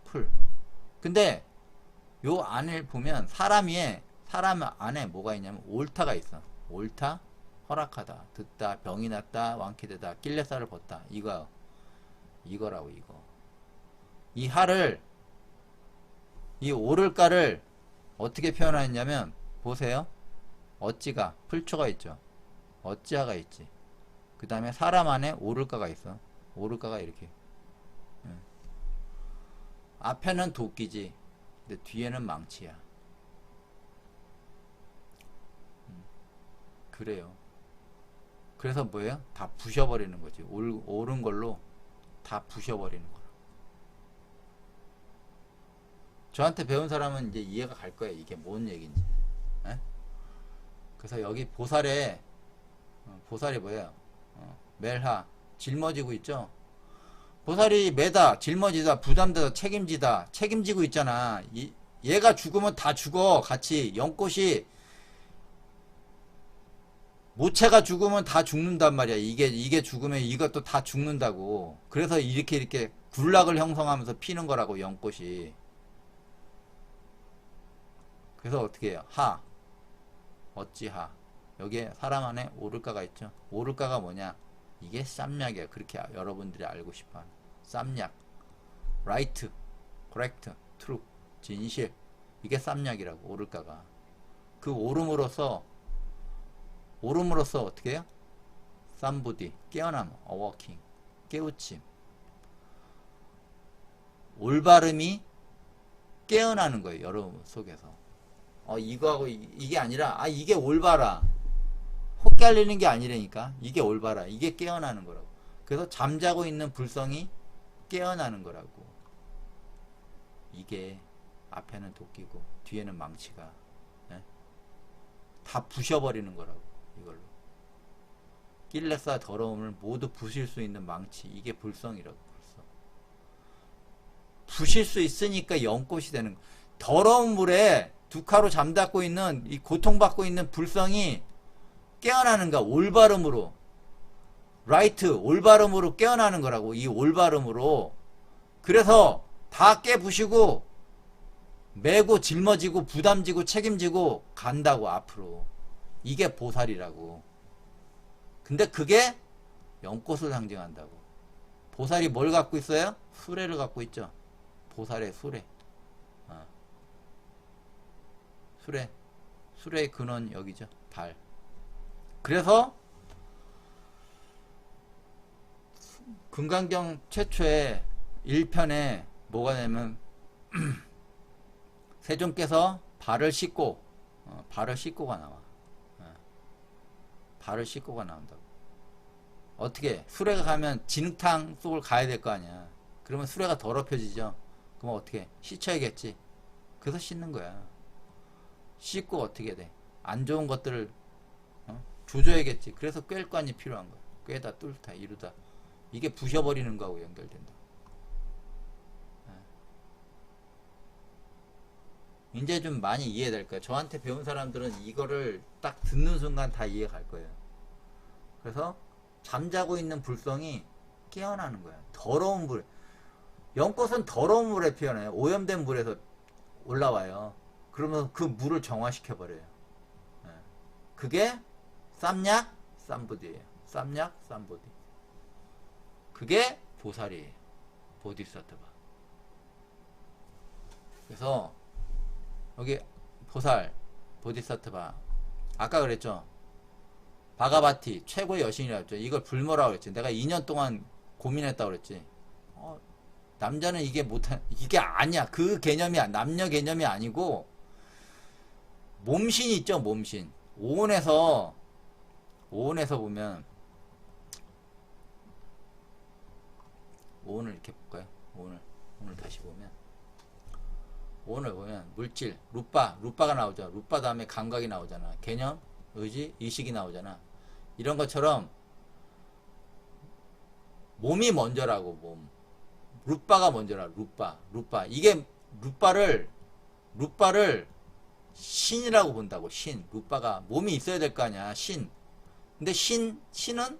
Speaker 1: 풀. 근데 요 안을 보면 사람 안에 뭐가 있냐면 옳다가 있어. 옳다, 허락하다, 듣다, 병이 났다, 완쾌되다, 낄레살을 벗다. 이거라고. 이거. 이 하를, 이 오를가를 어떻게 표현하냐면 보세요. 어찌가, 풀초가 있죠. 어찌하가 있지. 그 다음에 사람 안에 오를가가 있어. 오를가가 이렇게. 앞에는 도끼지. 근데 뒤에는 망치야. 그래요. 그래서 뭐예요? 다 부셔버리는 거지. 옳은 걸로 다 부셔버리는 거야. 저한테 배운 사람은 이제 이해가 갈 거예요. 이게 뭔 얘기인지. 에? 그래서 여기 보살이 뭐예요? 멜하, 짊어지고 있죠? 보살이 매다, 짊어지다, 부담되다, 책임지고 있잖아. 얘가 죽으면 다 죽어. 같이. 연꽃이 모체가 죽으면 다 죽는단 말이야. 이게 죽으면 이것도 다 죽는다고. 그래서 이렇게 군락을 형성하면서 피는 거라고. 연꽃이. 그래서 어떻게 해요? 하, 어찌하. 여기에 사람 안에 오를가가 있죠. 오를가가 뭐냐? 이게 쌈약이에요. 그렇게 여러분들이 알고 싶어하는 쌈약. right, correct, true, 진실. 이게 쌈약이라고. 오를가가. 그 오름으로써 어떻게 해요? 쌈부디, 깨어남, 어워킹, 깨우침. 올바름이 깨어나는 거예요. 여러분 속에서. 이거하고 이게 아니라 이게 올바라. 혹 갈리는 게 아니라니까. 이게 올바라. 이게 깨어나는 거라고. 그래서 잠자고 있는 불성이 깨어나는 거라고. 이게 앞에는 도끼고 뒤에는 망치가, 예? 다 부셔버리는 거라고. 이걸로 길레사 더러움을 모두 부실 수 있는 망치. 이게 불성이라고. 불성. 부실 수 있으니까 연꽃이 되는 거. 더러운 물에 두카로 잠닫고 있는 이 고통받고 있는 불성이 깨어나는가. 올바름으로, 라이트, 올바름으로 깨어나는 거라고. 이 올바름으로. 그래서 다 깨부시고 메고 짊어지고 부담지고 책임지고 간다고. 앞으로. 이게 보살이라고. 근데 그게 연꽃을 상징한다고. 보살이 뭘 갖고 있어요? 수레를 갖고 있죠. 보살의 수레. 수레의 근원 여기죠. 발. 그래서 금강경 최초의 1편에 뭐가 되면 세존께서 발을 씻고, 발을 씻고가 나와. 발을 씻고가 나온다고. 어떻게? 수레가 가면 진흙탕 속을 가야 될 거 아니야. 그러면 수레가 더럽혀지죠. 그럼 어떻게? 씻어야겠지. 그래서 씻는 거야. 씻고 어떻게 돼? 안 좋은 것들을 조져야겠지. 그래서 꿰관이 필요한 거야. 꿰다 뚫다 이루다. 이게 부셔버리는 거하고 연결된다. 이제 좀 많이 이해될 거야. 저한테 배운 사람들은 이거를 딱 듣는 순간 다 이해갈 거예요. 그래서 잠자고 있는 불성이 깨어나는 거야. 더러운 물. 연꽃은 더러운 물에 피어나요. 오염된 물에서 올라와요. 그러면 그 물을 정화시켜 버려요. 그게 쌈약 쌈보디예요. 쌈약 쌈보디. 그게 보살이에요. 보디사트바. 그래서 여기 보살 보디사트바, 아까 그랬죠. 바가바티 최고의 여신이라고 했죠. 이걸 불모라고 그랬지. 내가 2년 동안 고민했다고 그랬지. 남자는 이게 못한, 이게 아니야. 그 개념이, 남녀 개념이 아니고 몸신 있죠. 몸신. 오온에서 보면, 오온을 이렇게 볼까요? 오늘 다시 보면, 오늘 보면 물질, 루빠가 나오죠. 루빠 다음에 감각이 나오잖아. 개념, 의지, 의식이 나오잖아. 이런 것처럼 몸이 먼저라고. 몸. 루빠가 먼저라. 루빠. 이게 루빠를 신이라고 본다고. 신. 루빠가 몸이 있어야 될 거 아니야. 신. 근데 신은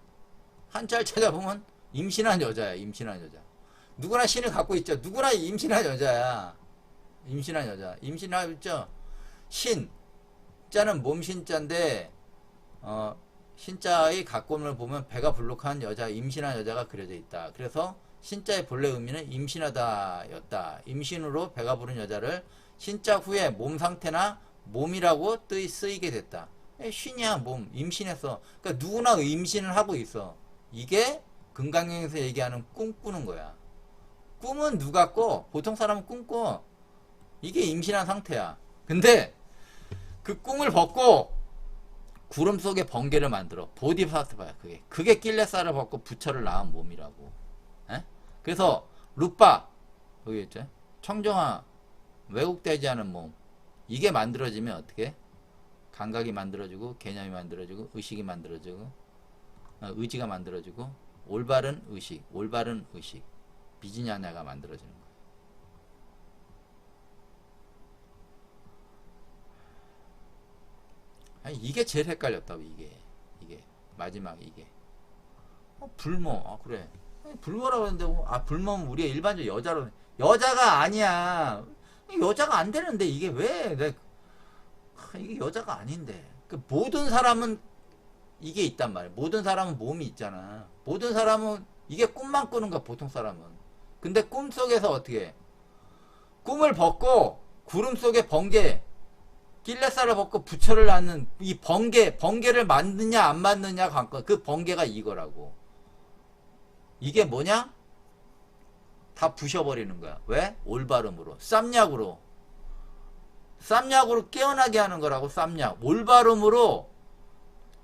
Speaker 1: 한자를 찾아보면 임신한 여자야. 임신한 여자. 누구나 신을 갖고 있죠. 누구나 임신한 여자야. 임신한 여자. 임신하고 있죠. 신. 자는 몸신자인데, 신자의 각본을 보면 배가 불룩한 여자, 임신한 여자가 그려져 있다. 그래서 신자의 본래 의미는 임신하다 였다. 임신으로 배가 부른 여자를 신자 후에 몸 상태나 몸이라고 쓰이게 됐다. 신이야, 몸. 임신했어. 그러니까 누구나 임신을 하고 있어. 이게 금강경에서 얘기하는 꿈꾸는 거야. 꿈은 누가 꿔? 보통 사람은 꿈 꿔. 이게 임신한 상태야. 근데 그 꿈을 벗고 구름 속에 번개를 만들어. 보디사트바야. 그게 낄레사를 벗고 부처를 낳은 몸이라고. 에? 그래서 루빠 여기 있죠. 청정화, 왜곡되지 않은 몸. 이게 만들어지면 어떻게? 감각이 만들어지고, 개념이 만들어지고, 의식이 만들어지고, 의지가 만들어지고, 올바른 의식, 비지냐냐가 만들어지는 거예요. 아니, 이게 제일 헷갈렸다고. 이게 마지막 이게 불모. 그래. 불모라고 했는데 불모는 우리가 일반적으로 여자가 아니야. 여자가 안 되는데 이게 왜 이게 여자가 아닌데. 모든 사람은 이게 있단 말이야. 모든 사람은 몸이 있잖아. 모든 사람은 이게 꿈만 꾸는 거야. 보통 사람은. 근데 꿈속에서 어떻게 해? 꿈을 벗고 구름 속에 번개, 낄레사를 벗고 부처를 낳는 이 번개를 맞느냐 안 맞느냐 관건. 그 번개가 이거라고. 이게 뭐냐? 다 부셔버리는 거야. 왜? 올바름으로. 쌈약으로 깨어나게 하는 거라고. 쌈약. 올바름으로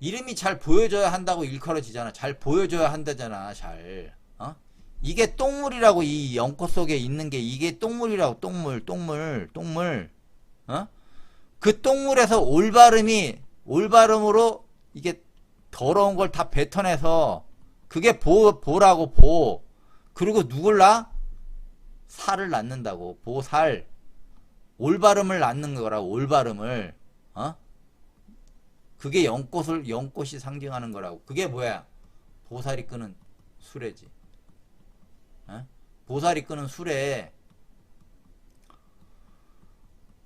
Speaker 1: 이름이 잘 보여줘야 한다고 일컬어지잖아. 잘 보여줘야 한다잖아. 잘. 어? 이게 똥물이라고. 이 연꽃 속에 있는 게 이게 똥물이라고. 똥물. 어? 그 똥물에서 올바름으로 이게 더러운 걸 다 뱉어내서 그게 보라고. 보. 그리고 누굴 낳아? 살을 낳는다고. 보살. 올바름을 낳는 거라고. 올바름을. 어? 그게 연꽃이 상징하는 거라고. 그게 뭐야? 보살이 끄는 수레지. 어? 보살이 끄는 수레.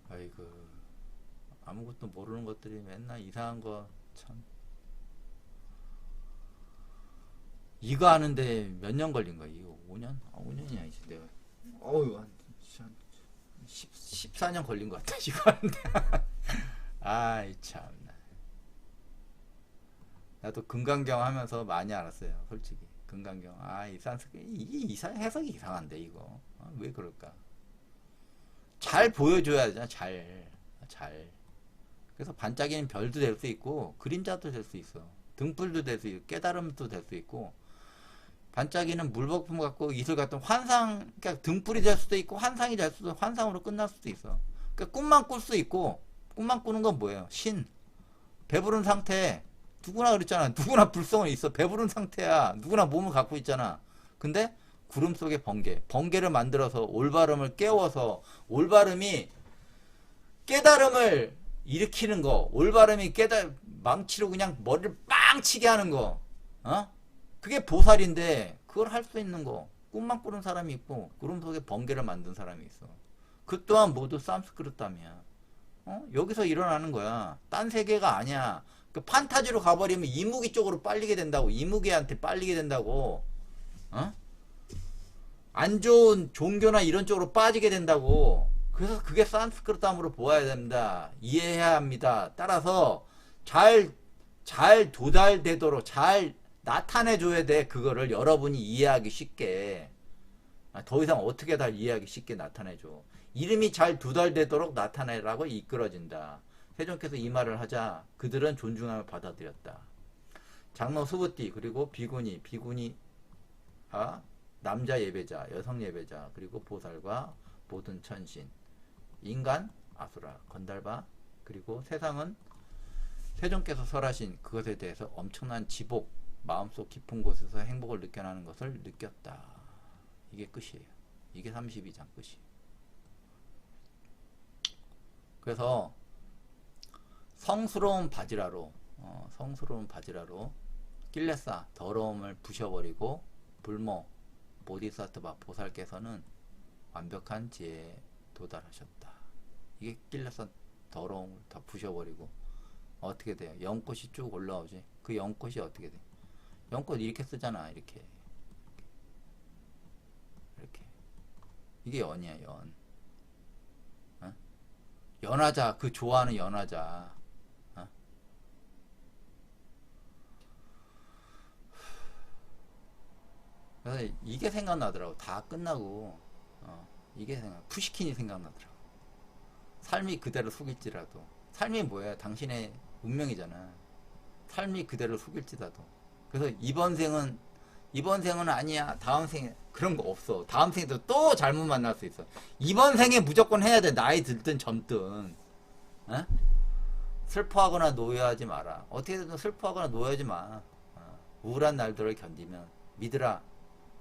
Speaker 1: 아이고, 아무것도 모르는 것들이 맨날 이상한 거 참. 이거 하는데 몇 년 걸린 거야? 이거 5년? 5년이 아니지 내가. 어우, 한 14년 걸린 것 같아 이거 하는데. 아이 참. 나도 금강경 하면서 많이 알았어요, 솔직히. 금강경. 이 산스크릿, 이게 해석이 이상한데, 이거. 왜 그럴까? 잘 보여줘야 되잖아, 잘. 그래서 반짝이는 별도 될 수 있고, 그림자도 될 수 있어. 등불도 될 수 있고, 깨달음도 될 수 있고, 반짝이는 물거품 같고, 이슬 같은 환상, 그러니까 등불이 될 수도 있고, 환상이 될 수도, 환상으로 끝날 수도 있어. 그러니까 꿈만 꿀 수 있고, 꿈만 꾸는 건 뭐예요? 배부른 상태. 누구나 그랬잖아. 누구나 불성은 있어. 배부른 상태야. 누구나 몸을 갖고 있잖아. 근데 구름 속의 번개를 만들어서 올바름을 깨워서, 올바름이 깨달음을 일으키는 거, 올바름이 망치로 그냥 머리를 빵 치게 하는 거. 그게 보살인데, 그걸 할 수 있는 거. 꿈만 꾸는 사람이 있고, 구름 속의 번개를 만든 사람이 있어. 그 또한 모두 산스크르트함이야. 여기서 일어나는 거야. 딴 세계가 아니야. 그 판타지로 가버리면 이무기 쪽으로 빨리게 된다고. 이무기한테 빨리게 된다고. 안 좋은 종교나 이런 쪽으로 빠지게 된다고. 그래서 그게 산스크르트함으로 보아야 됩니다. 이해해야 합니다. 따라서 잘 도달되도록 잘 나타내줘야 돼. 그거를 여러분이 이해하기 쉽게. 더 이상 어떻게 다 이해하기 쉽게 나타내줘. 이름이 잘 도달되도록 나타내라고 이끌어진다. 세종께서 이 말을 하자 그들은 존중함을 받아들였다. 장로 수부띠 그리고 비구니가 남자 예배자, 여성 예배자, 그리고 보살과 모든 천신, 인간, 아수라, 건달바, 그리고 세상은 세종께서 설하신 그것에 대해서 엄청난 지복, 마음속 깊은 곳에서 행복을 느껴나는 것을 느꼈다. 이게 끝이에요. 이게 32장 끝이에요. 그래서 성스러운 바지라로 낄레사 더러움을 부셔버리고 불모 보디사트바 보살께서는 완벽한 지혜에 도달하셨다. 이게 낄레사 더러움을 다 부셔버리고 어떻게 돼요? 연꽃이 쭉 올라오지. 그 연꽃이 어떻게 돼? 연꽃 이렇게 쓰잖아. 이렇게 이게 연이야. 연하자. 그 좋아하는 연하자. 그래서 이게 생각나더라고. 다 끝나고 이게 푸시킨이 생각나더라고. 삶이 그대로 속일지라도. 삶이 뭐야? 당신의 운명이잖아. 삶이 그대로 속일지라도. 그래서 이번 생은 아니야. 다음 생에 그런 거 없어. 다음 생에도 또 잘못 만날 수 있어. 이번 생에 무조건 해야 돼. 나이 들든 젊든. 슬퍼하거나 노여하지 마라. 어떻게든 슬퍼하거나 노여하지 마. 우울한 날들을 견디면 믿으라.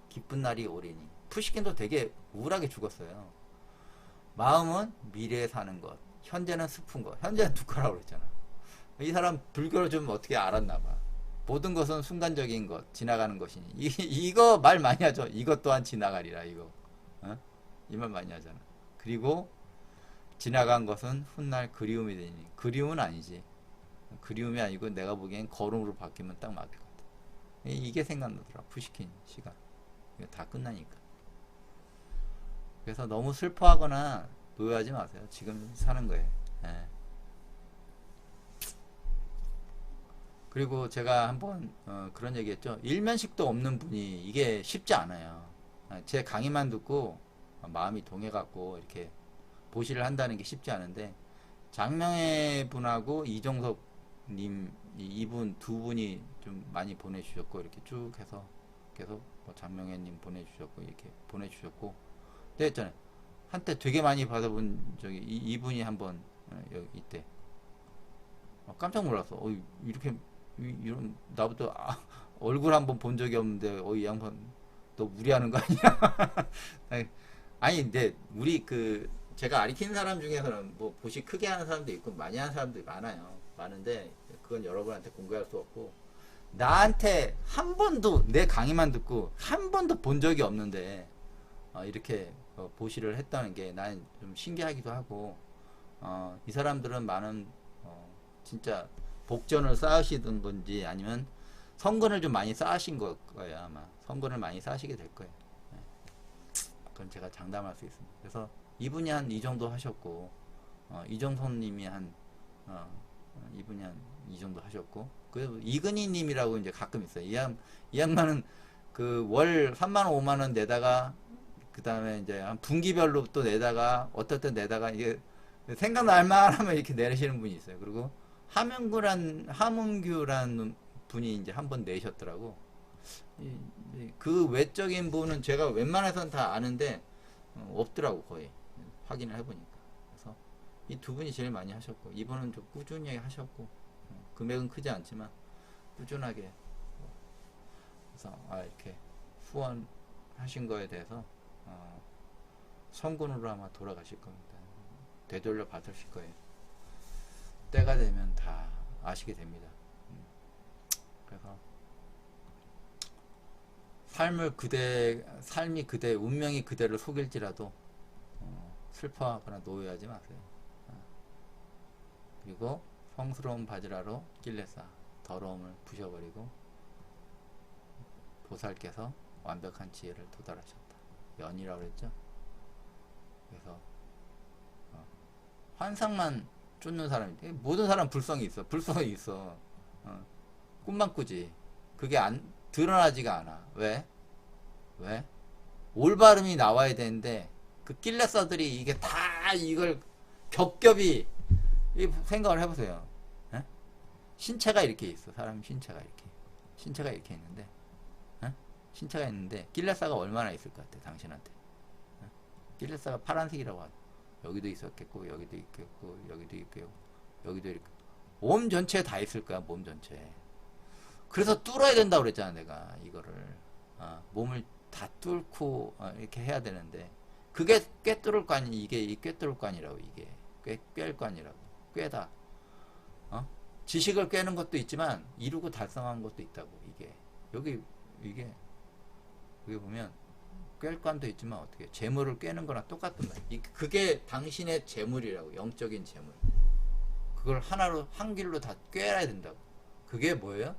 Speaker 1: 기쁜 날이 오리니. 푸시킨도 되게 우울하게 죽었어요. 마음은 미래에 사는 것. 현재는 슬픈 것. 현재는 두꺼라고 그랬잖아. 이 사람 불교를 좀 어떻게 알았나 봐. 모든 것은 순간적인 것, 지나가는 것이니. 이거 말 많이 하죠. 이것 또한 지나가리라, 이거. 이 말 많이 하잖아. 그리고 지나간 것은 훗날 그리움이 되니. 그리움은 아니지. 그리움이 아니고 내가 보기엔 걸음으로 바뀌면 딱 맞을 것 같아. 이게 생각나더라. 푸시킨 시간. 이거 다 끝나니까. 그래서 너무 슬퍼하거나 노여하지 마세요. 지금 사는 거예요. 그리고 제가 한번 그런 얘기 했죠. 일면식도 없는 분이 이게 쉽지 않아요. 제 강의만 듣고 마음이 동해갖고 이렇게 보시를 한다는 게 쉽지 않은데, 장명회 분하고 이종석 님 이분 두 분이 좀 많이 보내주셨고 이렇게 쭉 해서 계속 뭐 장명혜님 보내주셨고 이렇게 보내주셨고 근데 했잖아요. 한때 되게 많이 받아본 저기 이분이 한번 여기 이때 깜짝 놀랐어. 이렇게 이런 나부터 얼굴 한번 본 적이 없는데 이 양반 너 무리하는 거 아니야? 아니 근데 우리 그 제가 가르치는 사람 중에서는 뭐 봇이 크게 하는 사람도 있고 많이 하는 사람도 많은데 그건 여러분한테 공개할 수 없고 나한테 한 번도 내 강의만 듣고 한 번도 본 적이 없는데 이렇게 보시를 했다는 게 난 좀 신기하기도 하고 이 사람들은 많은 진짜 복전을 쌓으시던 건지 아니면 성근을 좀 많이 쌓으신 거예요. 아마 성근을 많이 쌓으시게 될 거예요. 그건 제가 장담할 수 있습니다. 그래서 이분이 한 이 정도 하셨고 이정선님이 이분이 한 이 정도 하셨고 그 이근희님이라고 이제 가끔 있어요. 이 양반은 그 월 3만원 5만원 내다가 그 다음에 이제 한 분기별로 또 내다가 어떨 때 내다가 이게 생각날만 하면 이렇게 내시는 분이 있어요. 그리고 하문규란 분이 이제 한 번 내셨더라고. 그 외적인 분은 제가 웬만해서는 다 아는데 없더라고 거의 확인을 해보니까. 그래서 이 두 분이 제일 많이 하셨고 이분은 좀 꾸준히 하셨고 금액은 크지 않지만 꾸준하게 그래서 이렇게 후원하신 거에 대해서 성군으로 아마 돌아가실 겁니다. 되돌려 받으실 거예요. 때가 되면 다 아시게 됩니다. 그래서 삶이 그대 운명이 그대를 속일지라도 슬퍼하거나 노여하지 마세요. 그리고 성스러운 바지라로 길레사 더러움을 부셔버리고 보살께서 완벽한 지혜를 도달하셨다. 연이라고 그랬죠. 그래서 환상만 쫓는 사람이 모든 사람 불성이 있어. 꿈만 꾸지. 그게 드러나지가 않아. 왜? 올바름이 나와야 되는데 그 낄레서들이 이게 다 이걸 겹겹이 생각을 해보세요. 에? 신체가 이렇게 있어. 사람 신체가 이렇게 있는데 신체가 있는데 낄레사가 얼마나 있을 것 같아 당신한테? 낄레사가 파란색이라고 하죠. 여기도 있었겠고 여기도 있겠고 여기도 있고 여기도 이렇게 몸 전체에 다 있을 거야. 몸 전체에. 그래서 뚫어야 된다고 그랬잖아 내가 이거를 몸을 다 뚫고 이렇게 해야 되는데 그게 꿰뚫을 관이 이게 꿰뚫을 관이라고 이게 꿰일 관이라고 꿰다 지식을 꿰는 것도 있지만 이루고 달성한 것도 있다고 이게 이게 보면 꿰일 관도 있지만 어떻게 재물을 꿰는 거랑 똑같은 말이야. 그게 당신의 재물이라고 영적인 재물 그걸 하나로 한 길로 다 꿰야 된다고. 그게 뭐예요?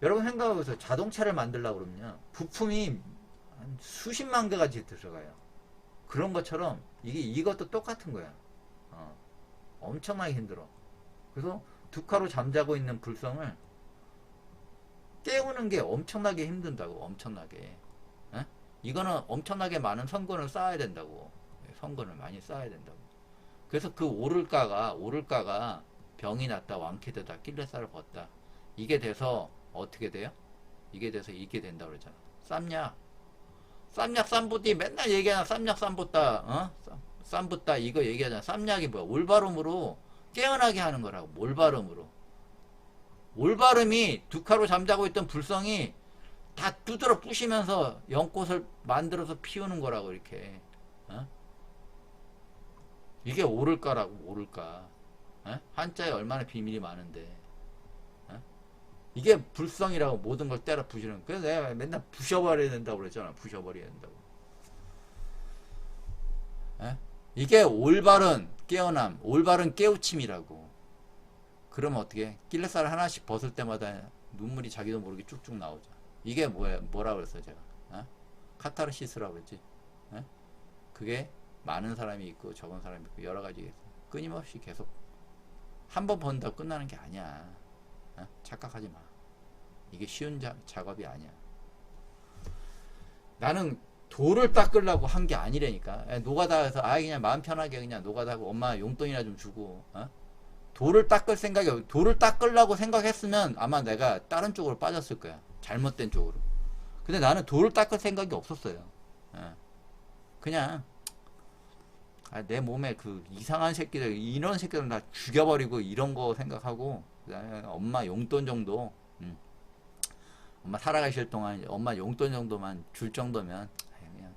Speaker 1: 여러분 생각해보세요. 자동차를 만들려고 그러면 부품이 한 수십만 개가 들어가요. 그런 것처럼 이것도 똑같은 거야. 엄청나게 힘들어. 그래서 두카로 잠자고 있는 불성을 깨우는 게 엄청나게 힘든다고. 엄청나게. 이거는 엄청나게 많은 성근을 쌓아야 된다고. 성근을 많이 쌓아야 된다고. 그래서 그 오를까가 병이 났다 왕쾌되다 낄레사를 벗다 이게 돼서 어떻게 돼요? 이게 돼서 이게 된다고 그러잖아. 쌈약 쌈붓디 맨날 얘기하잖아. 쌈약 쌈붓다 쌈붓다 이거 얘기하잖아. 쌈약이 뭐야? 올바름으로 깨어나게 하는 거라고. 올바름이 두카로 잠자고 있던 불성이 다 두드러 부시면서 연꽃을 만들어서 피우는 거라고 이렇게. 이게 오를까라고. 오를까. 한자에 얼마나 비밀이 많은데. 이게 불성이라고. 모든 걸 때려 부시는. 그래서 내가 맨날 부셔버려야 된다고 그랬잖아. 부셔버려야 된다고. 이게 올바른 깨어남, 올바른 깨우침이라고. 그러면 어떻게? 낄레살을 하나씩 벗을 때마다 눈물이 자기도 모르게 쭉쭉 나오죠. 이게 뭐라고 그랬어요 제가? 카타르시스라고 그랬지. 그게 많은 사람이 있고 적은 사람이 있고 여러 가지 있어. 끊임없이 계속 한 번 번다고 끝나는 게 아니야. 착각하지 마. 이게 쉬운 작업이 아니야. 나는 돌을 닦으려고 한 게 아니라니까. 노가다 해서 그냥 마음 편하게 그냥 노가다 하고 엄마 용돈이나 좀 주고 돌을 닦을 생각이 돌을 닦으려고 생각했으면 아마 내가 다른 쪽으로 빠졌을 거야. 잘못된 쪽으로. 근데 나는 돌을 닦을 생각이 없었어요. 예. 그냥 내 몸에 그 이상한 새끼들 이런 새끼들 다 죽여버리고 이런 거 생각하고 그다음에 엄마 용돈 정도 엄마 살아가실 동안 엄마 용돈 정도만 줄 정도면 그냥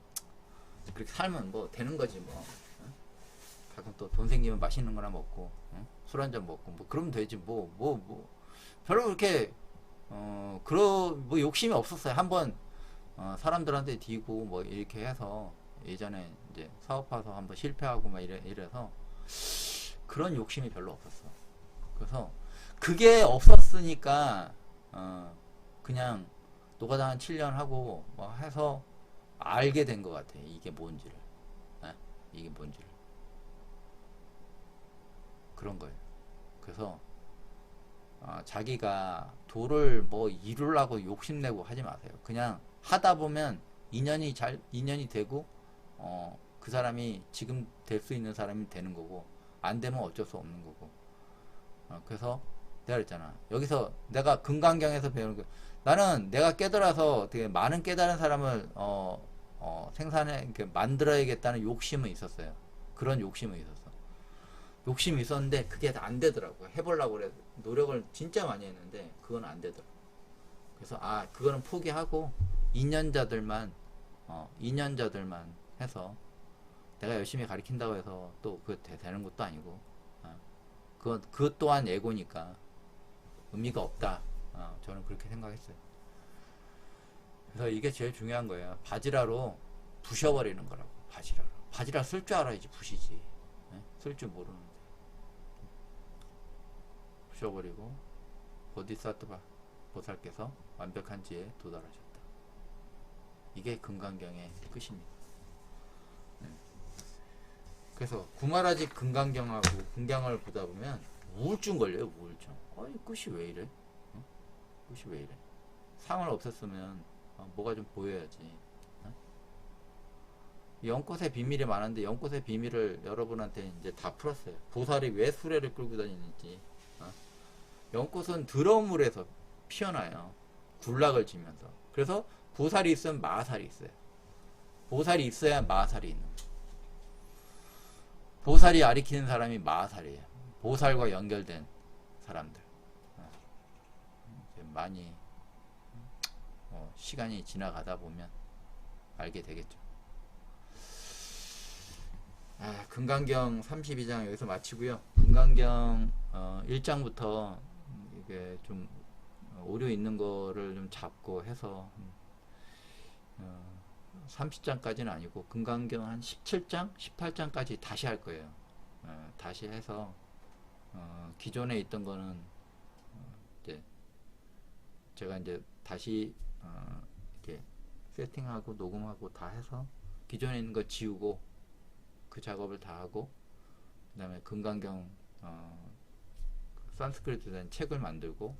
Speaker 1: 그렇게 살면 뭐 되는 거지 뭐. 가끔 또 돈 생기면 맛있는 거나 먹고 술 한잔 먹고 뭐 그러면 되지 뭐 별로 그렇게 그런 뭐 욕심이 없었어요. 한번 사람들한테 뒤고 뭐 이렇게 해서 예전에 이제 사업해서 한번 실패하고 막 이래서 그런 욕심이 별로 없었어. 그래서 그게 없었으니까 그냥 노가다 한 7년 하고 뭐 해서 알게 된 것 같아. 이게 뭔지를. 이게 뭔지를. 그런 거예요. 그래서 자기가 도를 뭐 이루려고 욕심내고 하지 마세요. 그냥 하다 보면 인연이 되고 그 사람이 지금 될 수 있는 사람이 되는 거고 안 되면 어쩔 수 없는 거고. 그래서 내가 그랬잖아. 여기서 내가 금강경에서 배우는 거 나는 내가 깨달아서 되게 많은 깨달은 사람을 생산해 만들어야겠다는 욕심은 있었어요. 그런 욕심은 있었어. 욕심이 있었는데 그게 안 되더라고. 해보려고 그래 노력을 진짜 많이 했는데 그건 안 되더라고. 그래서 그거는 포기하고 2년자들만 해서 내가 열심히 가르친다고 해서 또 그거 되는 것도 아니고 그것 또한 예고니까 의미가 없다. 저는 그렇게 생각했어요. 그래서 이게 제일 중요한 거예요. 바지라로 부셔버리는 거라고. 바지라 쓸 줄 알아야지 부시지. 쓸 줄 모르는데 부셔버리고 보디사트바 보살께서 완벽한 지에 도달하셨다. 이게 금강경의 끝입니다. 그래서 구마라지 금강경하고 금강을 보다 보면 우울증 걸려요. 우울증. 끝이 왜 이래? 끝이 왜 이래? 상을 없앴으면 뭐가 좀 보여야지. 연꽃의 비밀이 많은데 연꽃의 비밀을 여러분한테 이제 다 풀었어요. 보살이 왜 수레를 끌고 다니는지. 연꽃은 더러운 물에서 피어나요. 군락을 지면서. 그래서 보살이 있으면 마살이 있어요. 보살이 있어야 마살이 있는 거예요. 보살이 가리키는 사람이 마살이에요. 보살과 연결된 사람들. 많이 시간이 지나가다 보면 알게 되겠죠. 금강경 32장 여기서 마치고요. 금강경 1장부터 이게 좀 오류 있는 거를 좀 잡고 해서 30장까지는 아니고 금강경 한 17장, 18장까지 다시 할 거예요. 다시 해서 기존에 있던 거는 이제 제가 이제 다시 이렇게 세팅하고 녹음하고 다 해서 기존에 있는 거 지우고 그 작업을 다 하고 그 다음에 금강경 산스크리트에 대한 책을 만들고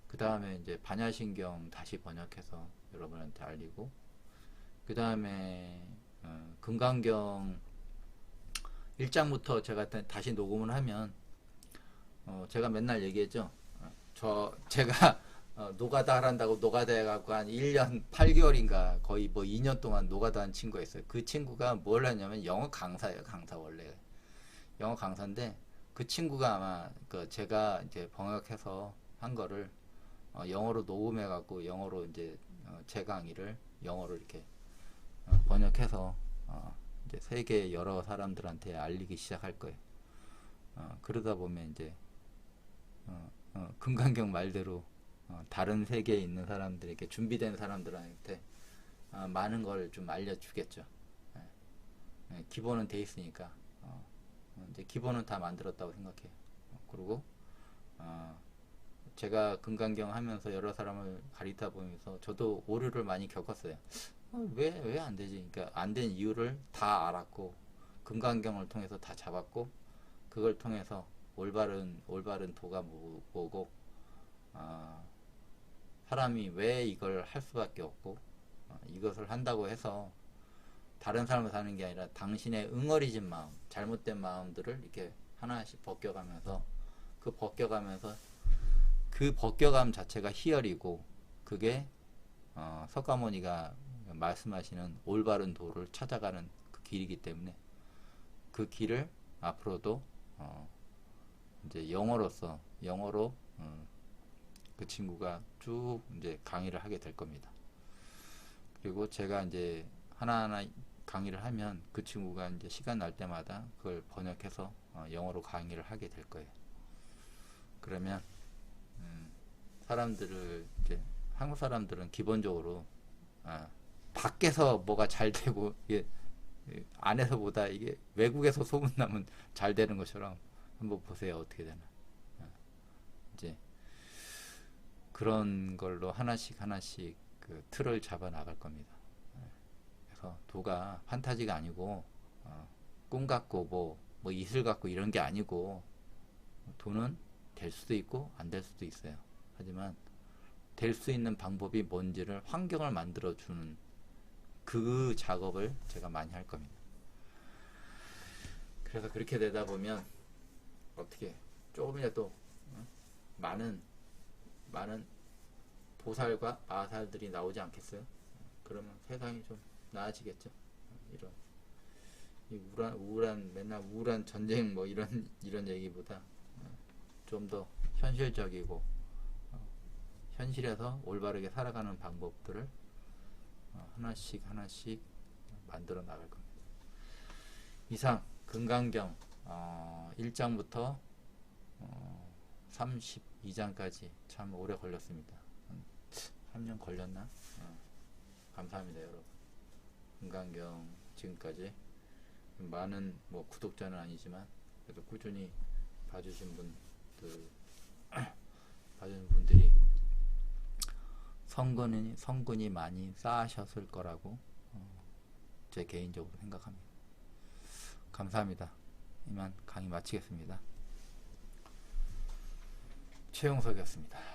Speaker 1: 그 다음에 이제 반야신경 다시 번역해서 여러분한테 알리고 그 다음에 금강경 1장부터 제가 다시 녹음을 하면 제가 맨날 얘기했죠. 제가 노가다 하란다고 노가다 해갖고 한 1년 8개월인가 거의 뭐 2년 동안 노가다 한 친구가 있어요. 그 친구가 뭘 했냐면 영어 강사예요. 강사 원래 영어 강사인데 그 친구가 아마 제가 이제 번역해서 한 거를 영어로 녹음해갖고 영어로 이제 제 강의를 영어로 이렇게 번역해서 이제 세계 여러 사람들한테 알리기 시작할 거예요. 그러다 보면 이제 금강경 말대로 다른 세계에 있는 사람들에게 준비된 사람들한테 많은 걸 좀 알려주겠죠. 기본은 돼 있으니까 이제 기본은 다 만들었다고 생각해요. 그리고 제가 금강경 하면서 여러 사람을 가리다 보면서 저도 오류를 많이 겪었어요. 왜 안 되지? 그러니까 안 된 이유를 다 알았고 금강경을 통해서 다 잡았고 그걸 통해서 올바른 도가 뭐고 사람이 왜 이걸 할 수밖에 없고 이것을 한다고 해서 다른 삶을 사는 게 아니라 당신의 응어리진 마음, 잘못된 마음들을 이렇게 하나씩 벗겨가면서 그 벗겨가면서 그 벗겨감 자체가 희열이고, 그게 석가모니가 말씀하시는 올바른 도를 찾아가는 그 길이기 때문에, 그 길을 앞으로도 이제 영어로 그 친구가 쭉 이제 강의를 하게 될 겁니다. 그리고 제가 이제 하나하나 강의를 하면 그 친구가 이제 시간 날 때마다 그걸 번역해서 영어로 강의를 하게 될 거예요. 그러면 사람들을 이제 한국 사람들은 기본적으로 밖에서 뭐가 잘 되고 이게 안에서보다 이게 외국에서 소문나면 잘 되는 것처럼 한번 보세요. 어떻게 되나. 이제 그런 걸로 하나씩 그 틀을 잡아 나갈 겁니다. 그래서 도가 판타지가 아니고 꿈 같고 뭐 이슬 같고 이런 게 아니고, 도는 될 수도 있고 안 될 수도 있어요. 하지만 될 수 있는 방법이 뭔지를, 환경을 만들어 주는 그 작업을 제가 많이 할 겁니다. 그래서 그렇게 되다 보면 어떻게 조금이라도 많은 보살과 아살들이 나오지 않겠어요? 그러면 세상이 좀 나아지겠죠. 이런 이 우울한 맨날 우울한 전쟁 뭐 이런 얘기보다 좀 더 현실적이고 현실에서 올바르게 살아가는 방법들을 하나씩 만들어 나갈 겁니다. 이상 금강경 1장부터 32장까지 참 오래 걸렸습니다. 3년 걸렸나? 감사합니다, 여러분. 금강경 지금까지 많은 뭐 구독자는 아니지만 그래도 꾸준히 봐주신 분들이 성근이 많이 쌓으셨을 거라고 제 개인적으로 생각합니다. 감사합니다. 이만 강의 마치겠습니다. 최용석이었습니다.